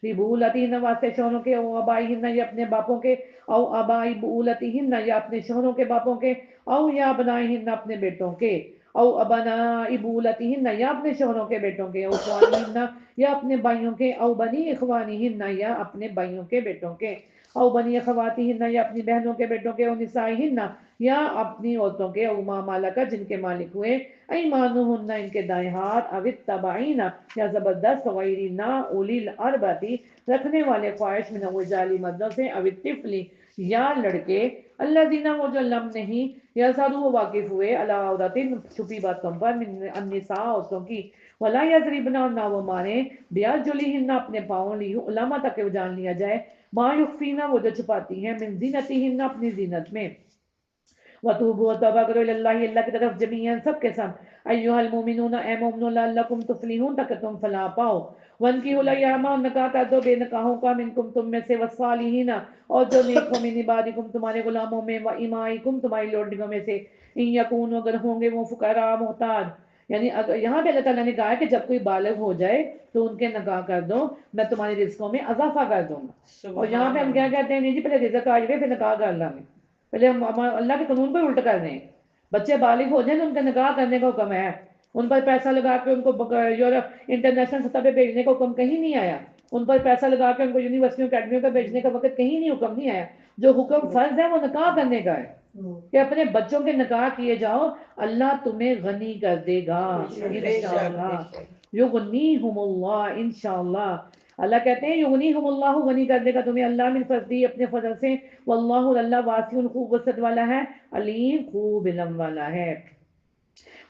لبؤولتہن واسطے شوہروں کے، او آبائہن یا اپنے باپوں کے، او آبائی بؤولتہن یا اپنے شوہروں کے باپوں کے، او یا ابنائہن اپنے بیٹوں کے، او ابناء بؤولتہن یا اپنے شوہروں کے بیٹوں کے، او اخوانہن یا اپنے بھائیوں کے، او بنی اخوانہن یا اپنے بھائیوں کے بیٹوں کے، او بنی اخواتہن یا اپنی بہنوں کے بیٹوں کے، او نسائہن یا اپنی عورتوں کے، او ما ملکت جن کے مالک ہوئے، ایمانہن ان کے دائیں ہاتھ، او التابعین یا زبردست، غیرنا اولی الاربتی رکھنے والے خواہش، من الرجال مردوں سے، او الطفل یا لڑکے، الذین وہ جو لم نہیں، یظہروا وہ واقف ہوئے، علی عورت چھپی باتوں پر، من النساء عورتوں کی، ولا یضربن اور نہ وہ ماریں، بیارجلہن اپنے پاؤں، لیعلم تک وہ جان لیا جائے، ما یخفین وہ جو چھپاتی ہیں، من زینتہن اپنی زینت میں. وَتُوبُوا توبہ کرو الی اللہ اللہ کی طرف، جمیعاً سب کے ساتھ، ایھا المؤمنون اے مومنو، لعلکم تفلحون تاکہ تم فلاح پاؤ. وَانکِحُوا الایام اور نکاح کر دو بے نکاحوں کا، منکم تم میں سے، والصالحین اور جو نیک ہو، من عبادکم تمہارے غلاموں میں، وامائکم تمہاری لوڈیوں میں سے، ان یکونوا اگر ہوں گے وہ فقراء محتاج، یعنی اگر یہاں پہ اللہ تعالیٰ نے کہا ہے کہ جب کوئی بالغ ہو جائے تو ان کے نکاح کر دو، میں تمہارے رزقوں میں اضافہ کر دوں گا. اور یہاں پہ ہم کیا کہتے ہیں، نہیں جی پہلے رزق آ جائے پھر نکاح کر لیں گے، پہلے ہم اللہ کے قانون کو الٹ کر رہے ہیں. بچے بالغ ہو جائیں تو ان کا نکاح کرنے کا حکم ہے، ان پر پیسہ لگا کے ان کو یورپ انٹرنیشنل سطح پہ بھیجنے کا حکم کہیں نہیں آیا، ان پر پیسہ لگا کے ان کو یونیورسٹیوں اکیڈمیوں پہ بھیجنے کا وقت کہیں نہیں، حکم نہیں آیا. جو حکم فرض ہے وہ نکاح کرنے کا ہے، کہ اپنے بچوں کے نکاح کیے جاؤ، اللہ تمہیں غنی کر دے گا انشاءاللہ. یغنیہم اللہ انشاءاللہ، اللہ کہتے ہیں یغنیہم اللہ غنی کر دے گا تمہیں اللہ من فضلہ اپنے فضل سے، واللہ اللہ واسع خوب وسعت والا ہے، علیم خوب علم والا ہے.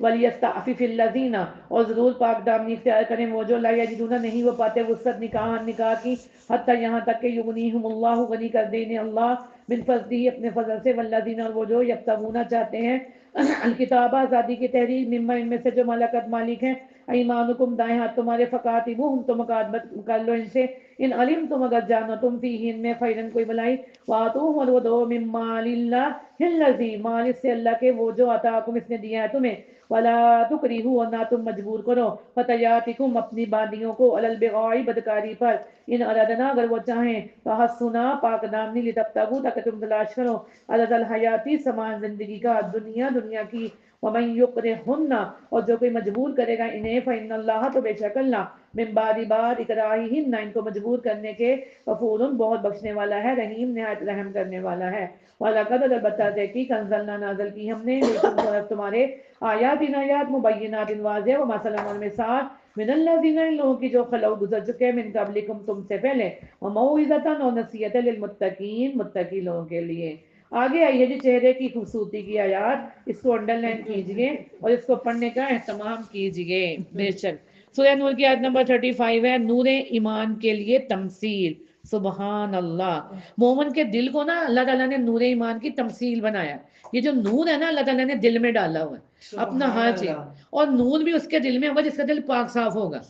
وَلْيَسْتَعْفِفِ الَّذِينَ، اور ضرور پاک دامنی اختیار کریں وہ جو لا یجدون نہیں وہ پاتے وسعت نکاح کی، حتیٰ یہاں تک کہ یغنیہم اللہ غنی کر دیں اللہ من فضلہ اپنے فضل سے، والذین اور وہ جو یبتغون چاہتے ہیں الکتاب آزادی کی تحریر مما ان میں سے جو ملکت مالک ہیں ایمانکم دائیں ہاتھ تمہارے فقاتبوہم تو مکاتبت کر لو ان سے ان علم تم اگر جانو تم فیہ ان میں خیرن کوئی بلائی واتوہم اور وہ دو من مال اللہ الذی مال اس سے اللہ کے وہ جو عطاکم اس نے دیا ہے تمہیں ولا تکرہوا اور نہ تم مجبور کرو فتیاتکم اپنی باندیوں کو علی البغاء بدکاری پر ان ارادنا اگر وہ چاہیں تحسنا پاک دامنی لتبتغوا تاکہ تم تلاش کرو عرض الحیاتی سامان زندگی کا دنیا کی ومن یکرہن اور جو کوئی مجبور کرے گا انہیں فإن اللہ تو بے شک اللہ من بعد اکراہہن ان کو مجبور کرنے کے غفور بہت بخشنے والا ہے رحیم نہایت رحم کرنے والا ہے وَلَقَدْ البتہ تحقیق انزلنا نازل کی ہم نے لیکن طرف تمہارے آیات مبینات واضح و مثلا اور مثال من الذین ان لوگوں کی جو خلو گزر چکے من قبلکم تم سے پہلے وموعظۃ اور نصیحت للمتقین متقی لوگوں کے لیے۔ آگے آئیے جی چہرے کی خوبصورتی کی آیات، اس کو انڈر لائن کیجئے اور اس کو پڑھنے کا اہتمام کیجئے۔ بے شک سورہ نور کی آیت نمبر 35 ہے، نور ایمان کے لیے تمثیل۔ سبحان اللہ، مومن کے دل کو نا اللہ تعالیٰ نے نور ایمان کی تمثیل بنایا۔ یہ جو نور ہے نا اللہ تعالیٰ نے دل میں ڈالا ہوا ہے اپنا ہر چیز، اور نور بھی اس کے دل میں ہوگا جس کا دل پاک صاف ہوگا۔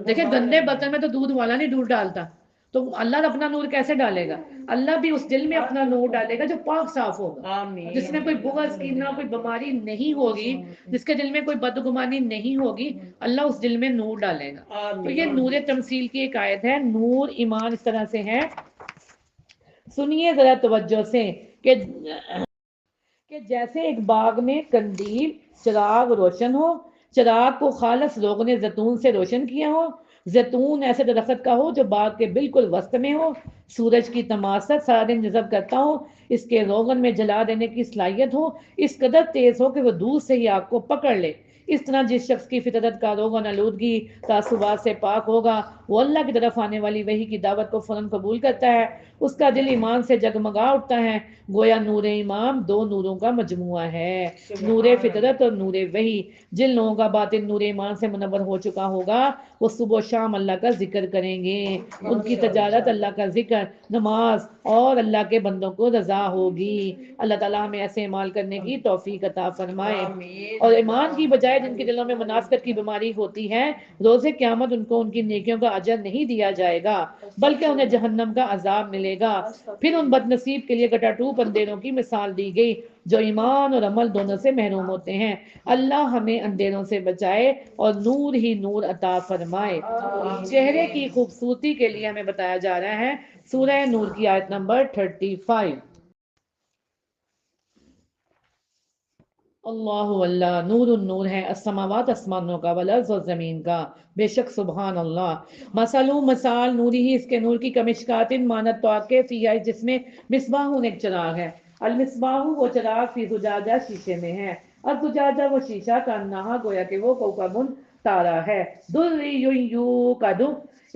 دیکھیں گندے برتن میں تو دودھ والا نہیں دودھ ڈالتا، تو اللہ اپنا نور کیسے ڈالے گا؟ اللہ بھی اس دل میں اپنا نور ڈالے گا جو پاک صاف ہوگا، جس میں کوئی بغض کینہ کوئی بیماری نہیں ہوگی، جس کے دل میں کوئی بدگمانی نہیں ہوگی، اللہ اس دل میں نور ڈالے گا۔ تو یہ نور تمثیل کی ایک آیت ہے۔ نور ایمان اس طرح سے ہے، سنیے ذرا توجہ سے کہ جیسے ایک باغ میں قندیل چراغ روشن ہو، چراغ کو خالص لوگوں نے زیتون سے روشن کیا ہو، زیتون ایسے درخت کا ہو جو باغ کے بالکل وسط میں ہو، سورج کی تماست سارا دن جذب کرتا ہو، اس کے روغن میں جلا دینے کی صلاحیت ہو، اس قدر تیز ہو کہ وہ دور سے ہی آگ کو پکڑ لے۔ اس طرح جس شخص کی فطرت کا روغن آلودگی تعصبات سے پاک ہوگا، وہ اللہ کی طرف آنے والی وحی کی دعوت کو فوراً قبول کرتا ہے، اس کا دل ایمان سے جگمگا اٹھتا ہے، گویا نور ایمان دو نوروں کا مجموعہ ہے، نور فطرت اور نور وحی۔ جن لوگوں کا باطن نور ایمان سے منور ہو چکا ہوگا وہ صبح و شام اللہ کا ذکر کریں گے، ان کی تجارت اللہ کا ذکر، نماز اور اللہ کے بندوں کو رضا ہوگی۔ اللہ تعالیٰ ہمیں ایسے اعمال کرنے کی توفیق عطا فرمائے۔ اور ایمان کی بجائے جن کے دلوں میں منافقت کی بیماری ہوتی ہے، روز قیامت ان کو ان کی نیکیوں کا اجر نہیں دیا جائے گا بلکہ انہیں جہنم کا عذاب ملے گا۔ پھر ان بد نصیب کے لیے گٹاٹوپ اندھیروں کی مثال دی گئی جو ایمان اور عمل دونوں سے محروم ہوتے ہیں۔ اللہ ہمیں اندھیروں سے بچائے اور نور ہی نور عطا فرمائے۔ چہرے کی خوبصورتی کے لیے ہمیں بتایا جا رہا ہے سورہ نور کی آیت نمبر 35۔ اللہ نور النور ہے، السماوات آسمانوں کا، والارض اور زمین کا، بے شک سبحان اللہ۔ مثال نوری ہی اس کے نور کی کمشکات مانت تو کے فیہا جس میں مصباح ایک چراغ ہے، المصباح وہ چراغ فی زجاجہ شیشے میں ہے، الزجاجہ وہ شیشہ کا انہا گویا کہ وہ کوکبن تارا ہے، دری یوقد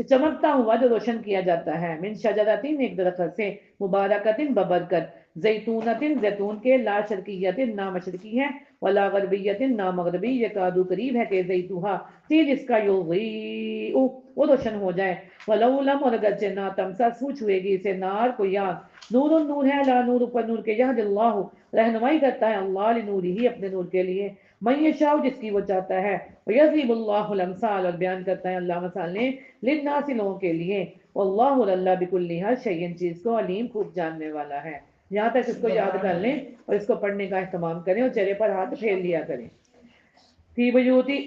چمکتا ہوا جو روشن کیا جاتا ہے، من شجرتین ایک درخت سے، مبارکتن ببرکت، زیتونتن زیتون کے، لا شرقیتن نہ مشرقی ہے، ولا غربیتن نہ مغربی، یکادو قریب ہے کہ زیتوہا تیل اس کا یضیء وہ روشن ہو جائے، ولو لم اور اگرچہ نہ تمسس چھوئے گی اسے نار کوئی آگ، نور النور ہے، لا نور پر نور کے، یہد اللہ رہنمائی کرتا ہے اللہ لنوری ہی اپنے نور کے لیے، من یشاء جس کی وہ چاہتا ہے، ویضرب اللہ الامثال اور بیان کرتا ہے اللہ مثالیں، للناس لوگوں کے لیے، واللہ اور اللہ بکل ہر شیء چیز کو علیم خوب جاننے والا ہے۔ یہاں تک اس کو یاد کر لیں اور اس کو پڑھنے کا اہتمام کریں اور چہرے پر ہاتھ پھیر لیا کریں۔ فی بیوتی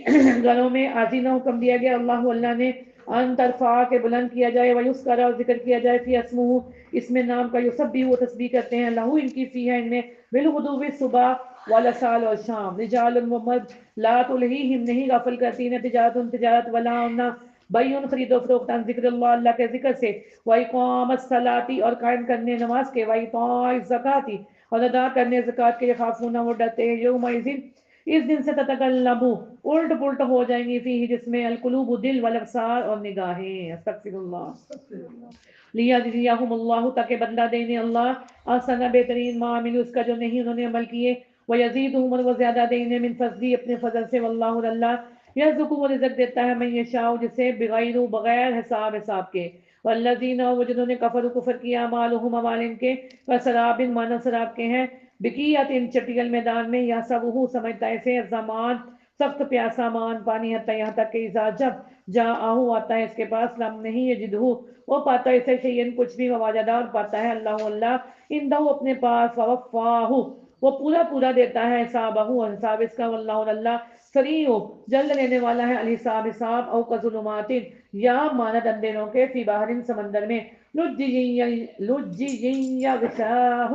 گھروں میں آزینہ حکم دیا گیا اللہ نے ان ترفع کے بلند کیا جائے، ویذکر اور ذکر کیا جائے، فی اسمہ اس میں نام کا، یسبح وہ تسبیح کرتے ہیں، لہو ان کی فی ہے ان میں، بالغدو صبح والاسال اور شام، رجال و مرد، لا تلہیہم نہیں غافل کرتی نہ تجارت ولا نہ بیعن خرید و فروخت عن ذکر اللہ کے ذکر سے، وإقام الصلاۃ اور قائم کرنے نماز کے، وإیتاء الزکوٰۃ اور ادا کرنے زکوٰۃ کے، یخافون وہ ڈرتے ہیں، یومئذ اس دن سے، تتقلب الٹ پلٹ ہو جائیں گی فیہ جس میں، القلوب دل، والابصار اور نگاہیں، استغفر اللہ، لیجزیہم اللہ تاکہ بدلہ دینے اللہ احسن بہترین ما عملوا اس کا جو نہیں انہوں نے عمل کیے، وَيَزِيدُهُمْ اور وہ زیادہ دیں انہیں من فضلی اپنے فضل سے واللہ اور اللہ یرزق وہ رزق دیتا ہے من یشاء جسے بغیر حساب کے والذین وہ جنہوں نے کفر کیا اعمالهم اعمال ان کے وسراب مانا سراب کے ہیں بکیت ان چٹیل میدان میں یا سبہ سمجھتا ہے زمان سخت پیاسا مان پانی حتی یہاں تک کہ اذا جب جا آہو آتا ہے اس کے پاس لم نہیں یجدہو وہ پاتا ہے اسے شیئن کچھ بھی وواجدہ پاتا ہے اللہ اندہو اپنے پاس ووفاہو وہ پورا دیتا ہے حسابہ حساب اس کا واللہ اللہ سریع جلد لینے والا ہے الحساب حساب او کظلمات یا ماند اندھیروں کے فی باہر سمندر میں لجی یغشاہ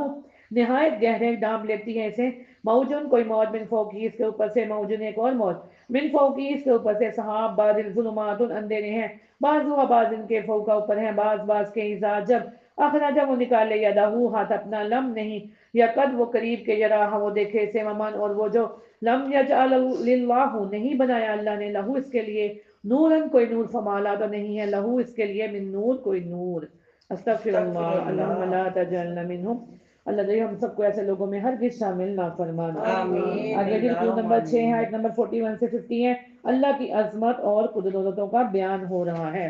نہایت گہرے ڈام لیتی ہے اسے موجن کوئی موج من فوقی اس کے اوپر سے موجن ایک اور موج من فوقی اس کے اوپر سے صحاب بادل ظلمات اندھیرے ہیں بعض بعض ان کے فوقا اوپر ہیں بعض کے اذا جب اخرج وہ نکالے یدہو ہاتھ اپنا لم نہیں یا قد وہ قریب کے یراہ وہ دیکھے سے ممن اور وہ جو لم یجعل للہ نہیں بنایا اللہ نے لہو اس کے لیے نورن کوئی نور فمالا تو نہیں ہے لہو اس کے لیے من نور کوئی نور استغفر اللہ اللہم لا تجعلنا منہم اللہ تعالی ہم سب کو ایسے لوگوں میں ہرگز شامل نہ فرمانا آمین آگے رکوع نمبر 6 ہے آیت نمبر 41 سے 50 ہے اللہ کی عظمت اور قدرتوں کا بیان ہو رہا ہے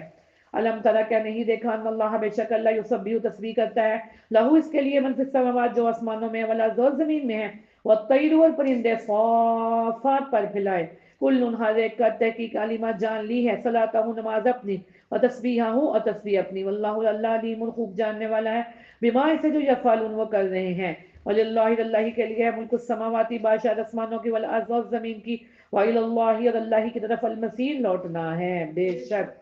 علم ترا کیا نہیں دیکھا ان اللہ بے شک اللہ یسبح تسبیح کرتا ہے لہو اس کے لیے من فی السماوات جو آسمانوں میں والارض اور زمین میں ہے والطیر اور پرندے صافات پر پھیلائے کل ہر ایک کا تحقیق علامات جان لی ہے صلاتہ نماز اپنی اور تسبیحہ اور تسبیح اپنی واللہ اللہ علیم خوب جاننے والا ہے بما سے جو یفعلون وہ کر رہے ہیں وللہ اللہ کے لیے ہے ملک السماواتی بادشاہ آسمانوں کی والارض اور زمین کی وإلی اللہ اور اللہ کی طرف المصیر لوٹنا ہے بے شک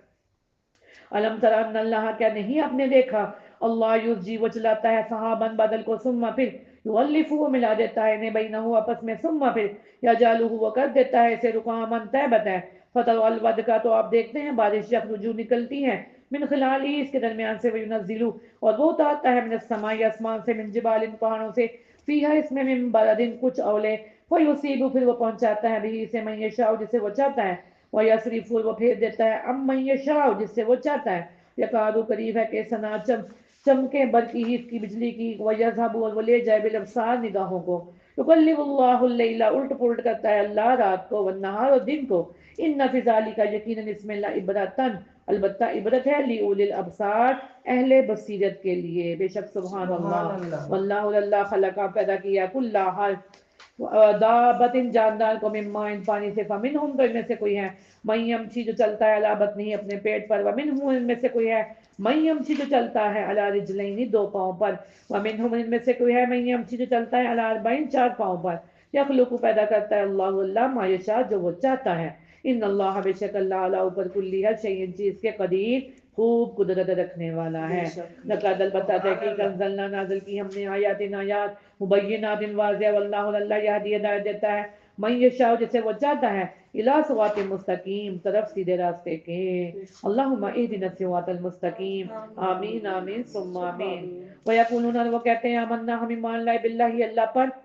علم ترى ان اللہ کیا نہیں آپ نے دیکھا اللہ یزجی وہ چلاتا ہے صحاباً بادل کو ثم پھر یؤلف وہ ملا دیتا ہے انہیں بینہو آپس میں ثم پھر یجعلہ وہ کر دیتا ہے اسے رکاما طیبتا ہے فتح الودقہ تو آپ دیکھتے ہیں بارش یخرجو نکلتی ہے من خلالی اس کے درمیان سے وینزلو اور وہ اتارتا ہے من السماء آسمان سے من جبال پہاڑوں سے فیہا اس میں من بلدن کچھ اولے فیصیب پھر وہ پہنچاتا ہے بھی اسے من یشاء جسے وہ چاہتا ہے وَيَصْرِفُ وہ پھیر دیتا ہے اَمَّن يَشَاءُ جس سے وہ چاہتا ہے یکادو قریب ہے کہ سنا چمکے برقی ہی اس کی بجلی کی وَيَذْهَبُ اور وہ لے جائے بِالْأَبْصَارِ نگاہوں کو يُقَلِّبُ اللَّهُ اللَّيْلَ الٹ پلٹ کرتا ہے اللہ رات کو والنہار اور دن کو ان فی ذالک یقینا اس میں عبرتن البتہ عبرت ہے لِأُولِي الْأَبْصَارِ اہل بصیرت کے لیے بے شک سبحان اللہ واللہ اللہ خلق پیدا کیا کل ہر دابت جاندار کو مما ان پانی سے فمنہم تو ان میں سے کوئی ہے من یمشی جو چلتا ہے علی بطنہ اپنے پیٹ پر ومنہم ان میں سے کوئی ہے من یمشی جو چلتا ہے علی رجلین دو پاؤں پر ومنہم ان میں سے کوئی ہے من یمشی جو چلتا ہے علی اربعین چار پاؤں پر یخلق پیدا کرتا ہے اللہ ما یشاء جو وہ چاہتا ہے ان اللہ بے شک اللہ علی اوپر کلی ہر شیء چیز کے قدیر خوب قدرت رکھنے والا ہے لقد البتہ تحقیق انزلنا نازل کی ہم نے آیات مبینات واضح واللہ اللہ یہدی ہدایت دیتا ہے من یشاء جسے وہ چاہتا ہے الی صراط مستقیم طرف سیدھے راستے کے اللہم اہدنا الصراط المستقیم آمین آمین ثم آمین ویقولون وہ کہتے ہیں آمنا ہم ایمان لائے باللہ اللہ پر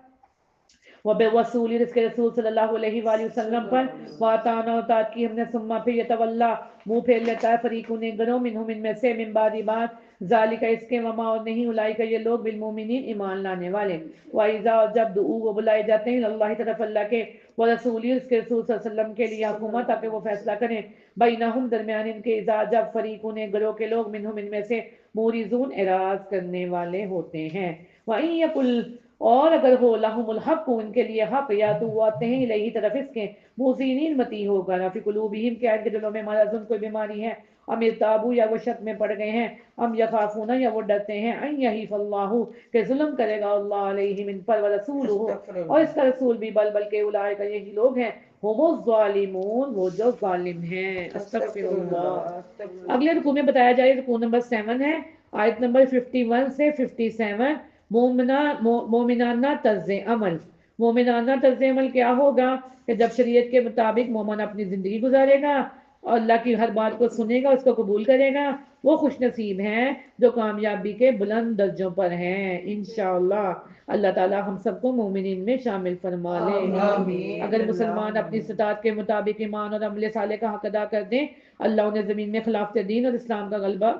وبرسول اس کے رسول صلی اللہ علیہ وآلہ وسلم پر واتانا اطاعت کی ہم نے ثم پھر یتولا منہ پھیر لیتا ہے فریقون گنو منہم ان میں سے من بعد بات ذالک اس کے وما اور نہیں اولئک یہ لوگ بالمؤمنین ایمان لانے والے وَإِذَا جب دعو وہ بلائے جاتے ہیں اللہ طرف اللہ کے ورسول اس کے رسول صلی اللہ علیہ وسلم کے لیے حکومت تاکہ وہ فیصلہ کریں بینہم درمیان ان کے اذا جب فریقون گروہ کے لوگ منہم ان میں سے موریزون اعراض کرنے والے ہوتے ہیں وَإِن يَقُلْ اور اگر ہو لہم الحق ان کے لیے حق یا تو وہ آتے ہیں الہی طرف اس کے موزینین متی ہوگا فی قلوبہم کہ ان کے دلوں میں مرض کوئی بیماری ہے ام ارتابو یا وہ شک میں پڑ گئے ہیں ام یخافون یا وہ ڈرتے ہیں ان یحیف اللہ کہ ظلم کرے گا اللہ علیہم ان پر ورسولہ اور اس کا رسول بھی بلکہ اولئک یہی لوگ ہیں ہم الظالمون وہ جو ظالم ہیں استغفر اللہ اگلے رکوع میں بتایا جائے رکوع نمبر 7 ہے آیت نمبر 51 سے 57 مومنانہ طرز عمل مومنانہ طرز عمل کیا ہوگا کہ جب شریعت کے مطابق مومن اپنی زندگی گزارے گا اور اللہ کی ہر بات کو سنے گا اس کو قبول کرے گا وہ خوش نصیب ہیں جو کامیابی کے بلند درجوں پر ہیں انشاءاللہ اللہ تعالی ہم سب کو مومنین میں شامل فرما لے اگر مسلمان اپنی استطاعت کے مطابق ایمان اور عمل صالح کا حق ادا کر دیں اللہ انہیں زمین میں خلافت دین اور اسلام کا غلبہ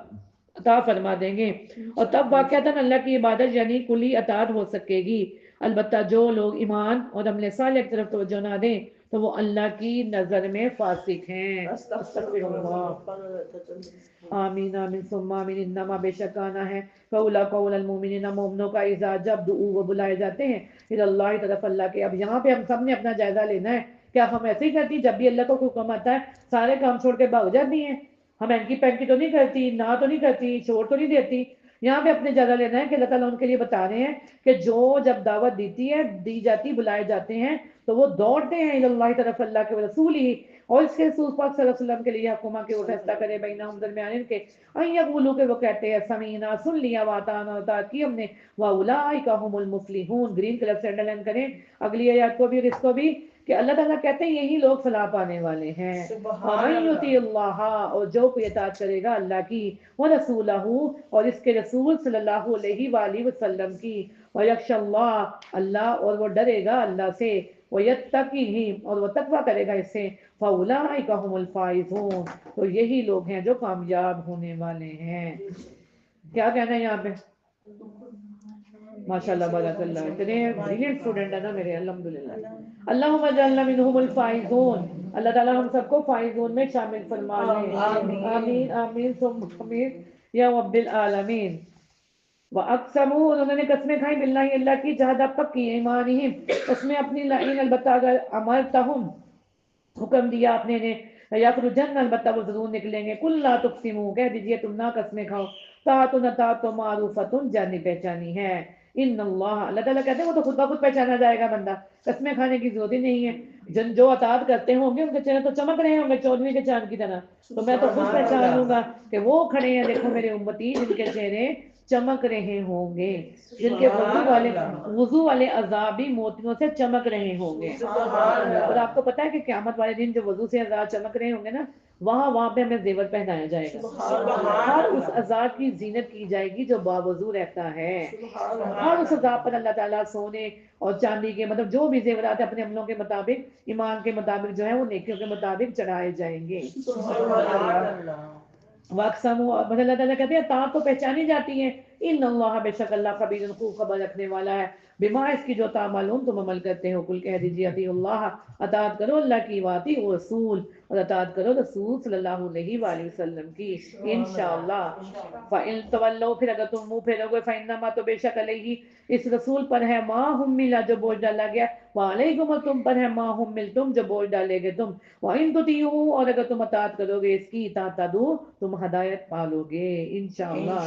عطا فرما دیں گے اور تب واقعتاً اللہ کی عبادت یعنی کلی اطاعت ہو سکے گی البتہ جو لوگ ایمان اور عمل صالح کی طرف توجہ نہ دیں تو وہ اللہ کی نظر میں فاسق ہیں. استغفر اللہ. آمین آمین ثم آمین. انما بے شک آنا ہے قولا قول المؤمنین مومنوں کا اذا جب دعو وہ بلائے جاتے ہیں الی اللہ طرف اللہ کے. اب یہاں پہ ہم سب نے اپنا جائزہ لینا ہے. کیا ہم ایسے ہی کرتی جب بھی اللہ کو حکم آتا ہے سارے کام چھوڑ کے بھاگ جاتی ہیں؟ ہم اینکی پینکی تو نہیں کرتی، نہ تو نہیں کرتی، چھوڑ تو نہیں دیتی. یہاں پہ اپنے جائزہ لینا ہے کہ اللہ تعالیٰ ان کے لیے بتا رہے ہیں کہ جو جب دعوت دی جاتی بلائے جاتے ہیں تو وہ دوڑتے ہیں الی اللہ طرف اللہ کے رسول ہی اور اس کے رسول پاک صلی اللہ علیہ وسلم کے لیے حکومہ کے وہ فیصلہ کرے بینہم درمیان ان کے یقولوا کہ وہ کہتے ہیں سمینا سن لیا واطعنا اطاعت کی ہم نے واولئک هم المفلحون. گرین کلر سے انڈرلائن کریں اگلی آیات کو بھی اور اس کو بھی کہ اللہ تعالیٰ کہتے ہیں یہی لوگ فلاح پانے والے ہیں. ومن یطیع اللہ اور جو کوئی اطاعت کرے گا اللہ کی ورسولہ اور اس کے رسول صلی اللہ علیہ وآلہ وسلم کی ویخشی اللہ اللہ اور وہ ڈرے گا اللہ سے ویتقیہ اور وہ تقویٰ کرے گا اس سے فاولئک هم الفائزون تو یہی لوگ ہیں جو کامیاب ہونے والے ہیں. کیا کہنا ہے یہاں پہ؟ ماشاءاللہ بارک اللہ. اتنے بریلینٹ اسٹوڈنٹ ہیں نا میرے الحمدللہ. اللہم اجعلنا منہم الفائزون. اللہ تعالیٰ ہم سب کو فائزون میں شامل فرما لیں. آمین آمین ثم آمین یا رب العالمین. وَأَقْسَمُوا انہوں نے قسمیں کھائیں باللہ اللہ کی جہاد پکی ایمانہم اس میں اپنی لائن البتہ اگر امرتہم حکم دیا اپنے نے یخرجن البتہ وہ ضرور نکلیں گے. قل لا تقسموا کہہ دیجئے تم نہ قسمیں کھاؤ. طاعت معروفۃ جانی پہچانی ہے. ان اللہ تعالیٰ کہتے ہیں وہ تو خود بخود پہچانا جائے گا بندہ. قسمیں کھانے کی ضرورت ہی نہیں ہے. جو اطاعت کرتے ہوں گے ان کے چہرے تو چمک رہے ہوں گے 14ویں کے چاند کی طرح. تو میں تو خود پہچان لوں گا کہ وہ کھڑے ہیں دیکھو میرے امتی جن کے چہرے چمک رہے ہوں گے جن کے وضو والے عذاب بھی موتیوں سے چمک رہے ہوں گے. اور آپ کو پتا ہے کہ قیامت والے دن جو وضو سے عذاب چمک رہے ہوں گے نا وہاں پہ ہمیں زیور پہنایا جائے گا. ہر اس عذاب کی زینت کی جائے گی جو باوضو رہتا ہے. ہر اس عذاب پر اللہ تعالیٰ سونے اور چاندی کے مطلب جو بھی زیورات اپنے عملوں کے مطابق ایمان کے مطابق جو ہے وہ نیکیوں کے مطابق چڑھائے جائیں گے. واقسموا اور اللہ تعالیٰ کہتے ہیں طاعت تو پہچانی جاتی ہے. ان اللہ بے شک اللہ خبیر خوب خبر رکھنے والا ہے بما اس کی جو تعملون تم عمل کرتے ہو. قل کہہ دیجیے اطیعوا اللہ اطاعت کرو اللہ کی واطیعوا رسول اور اطاعت کرو رسول صلی اللہ علیہ وآلہ وسلم کی انشاءاللہ. فإن تولوا پھر اگر تم منہ پھیرو گے فإنما تو بے شک علیہ اس رسول پر ہے ما حمل جو بوجھ ڈالا گیا وعلیکم اور تم پر ہے ما حملتم جو بوجھ ڈالے گے تم. وإن تطیعوا اور اگر تم اطاعت کرو گے اس کی تہتدوا تم ہدایت پالو گے انشاءاللہ.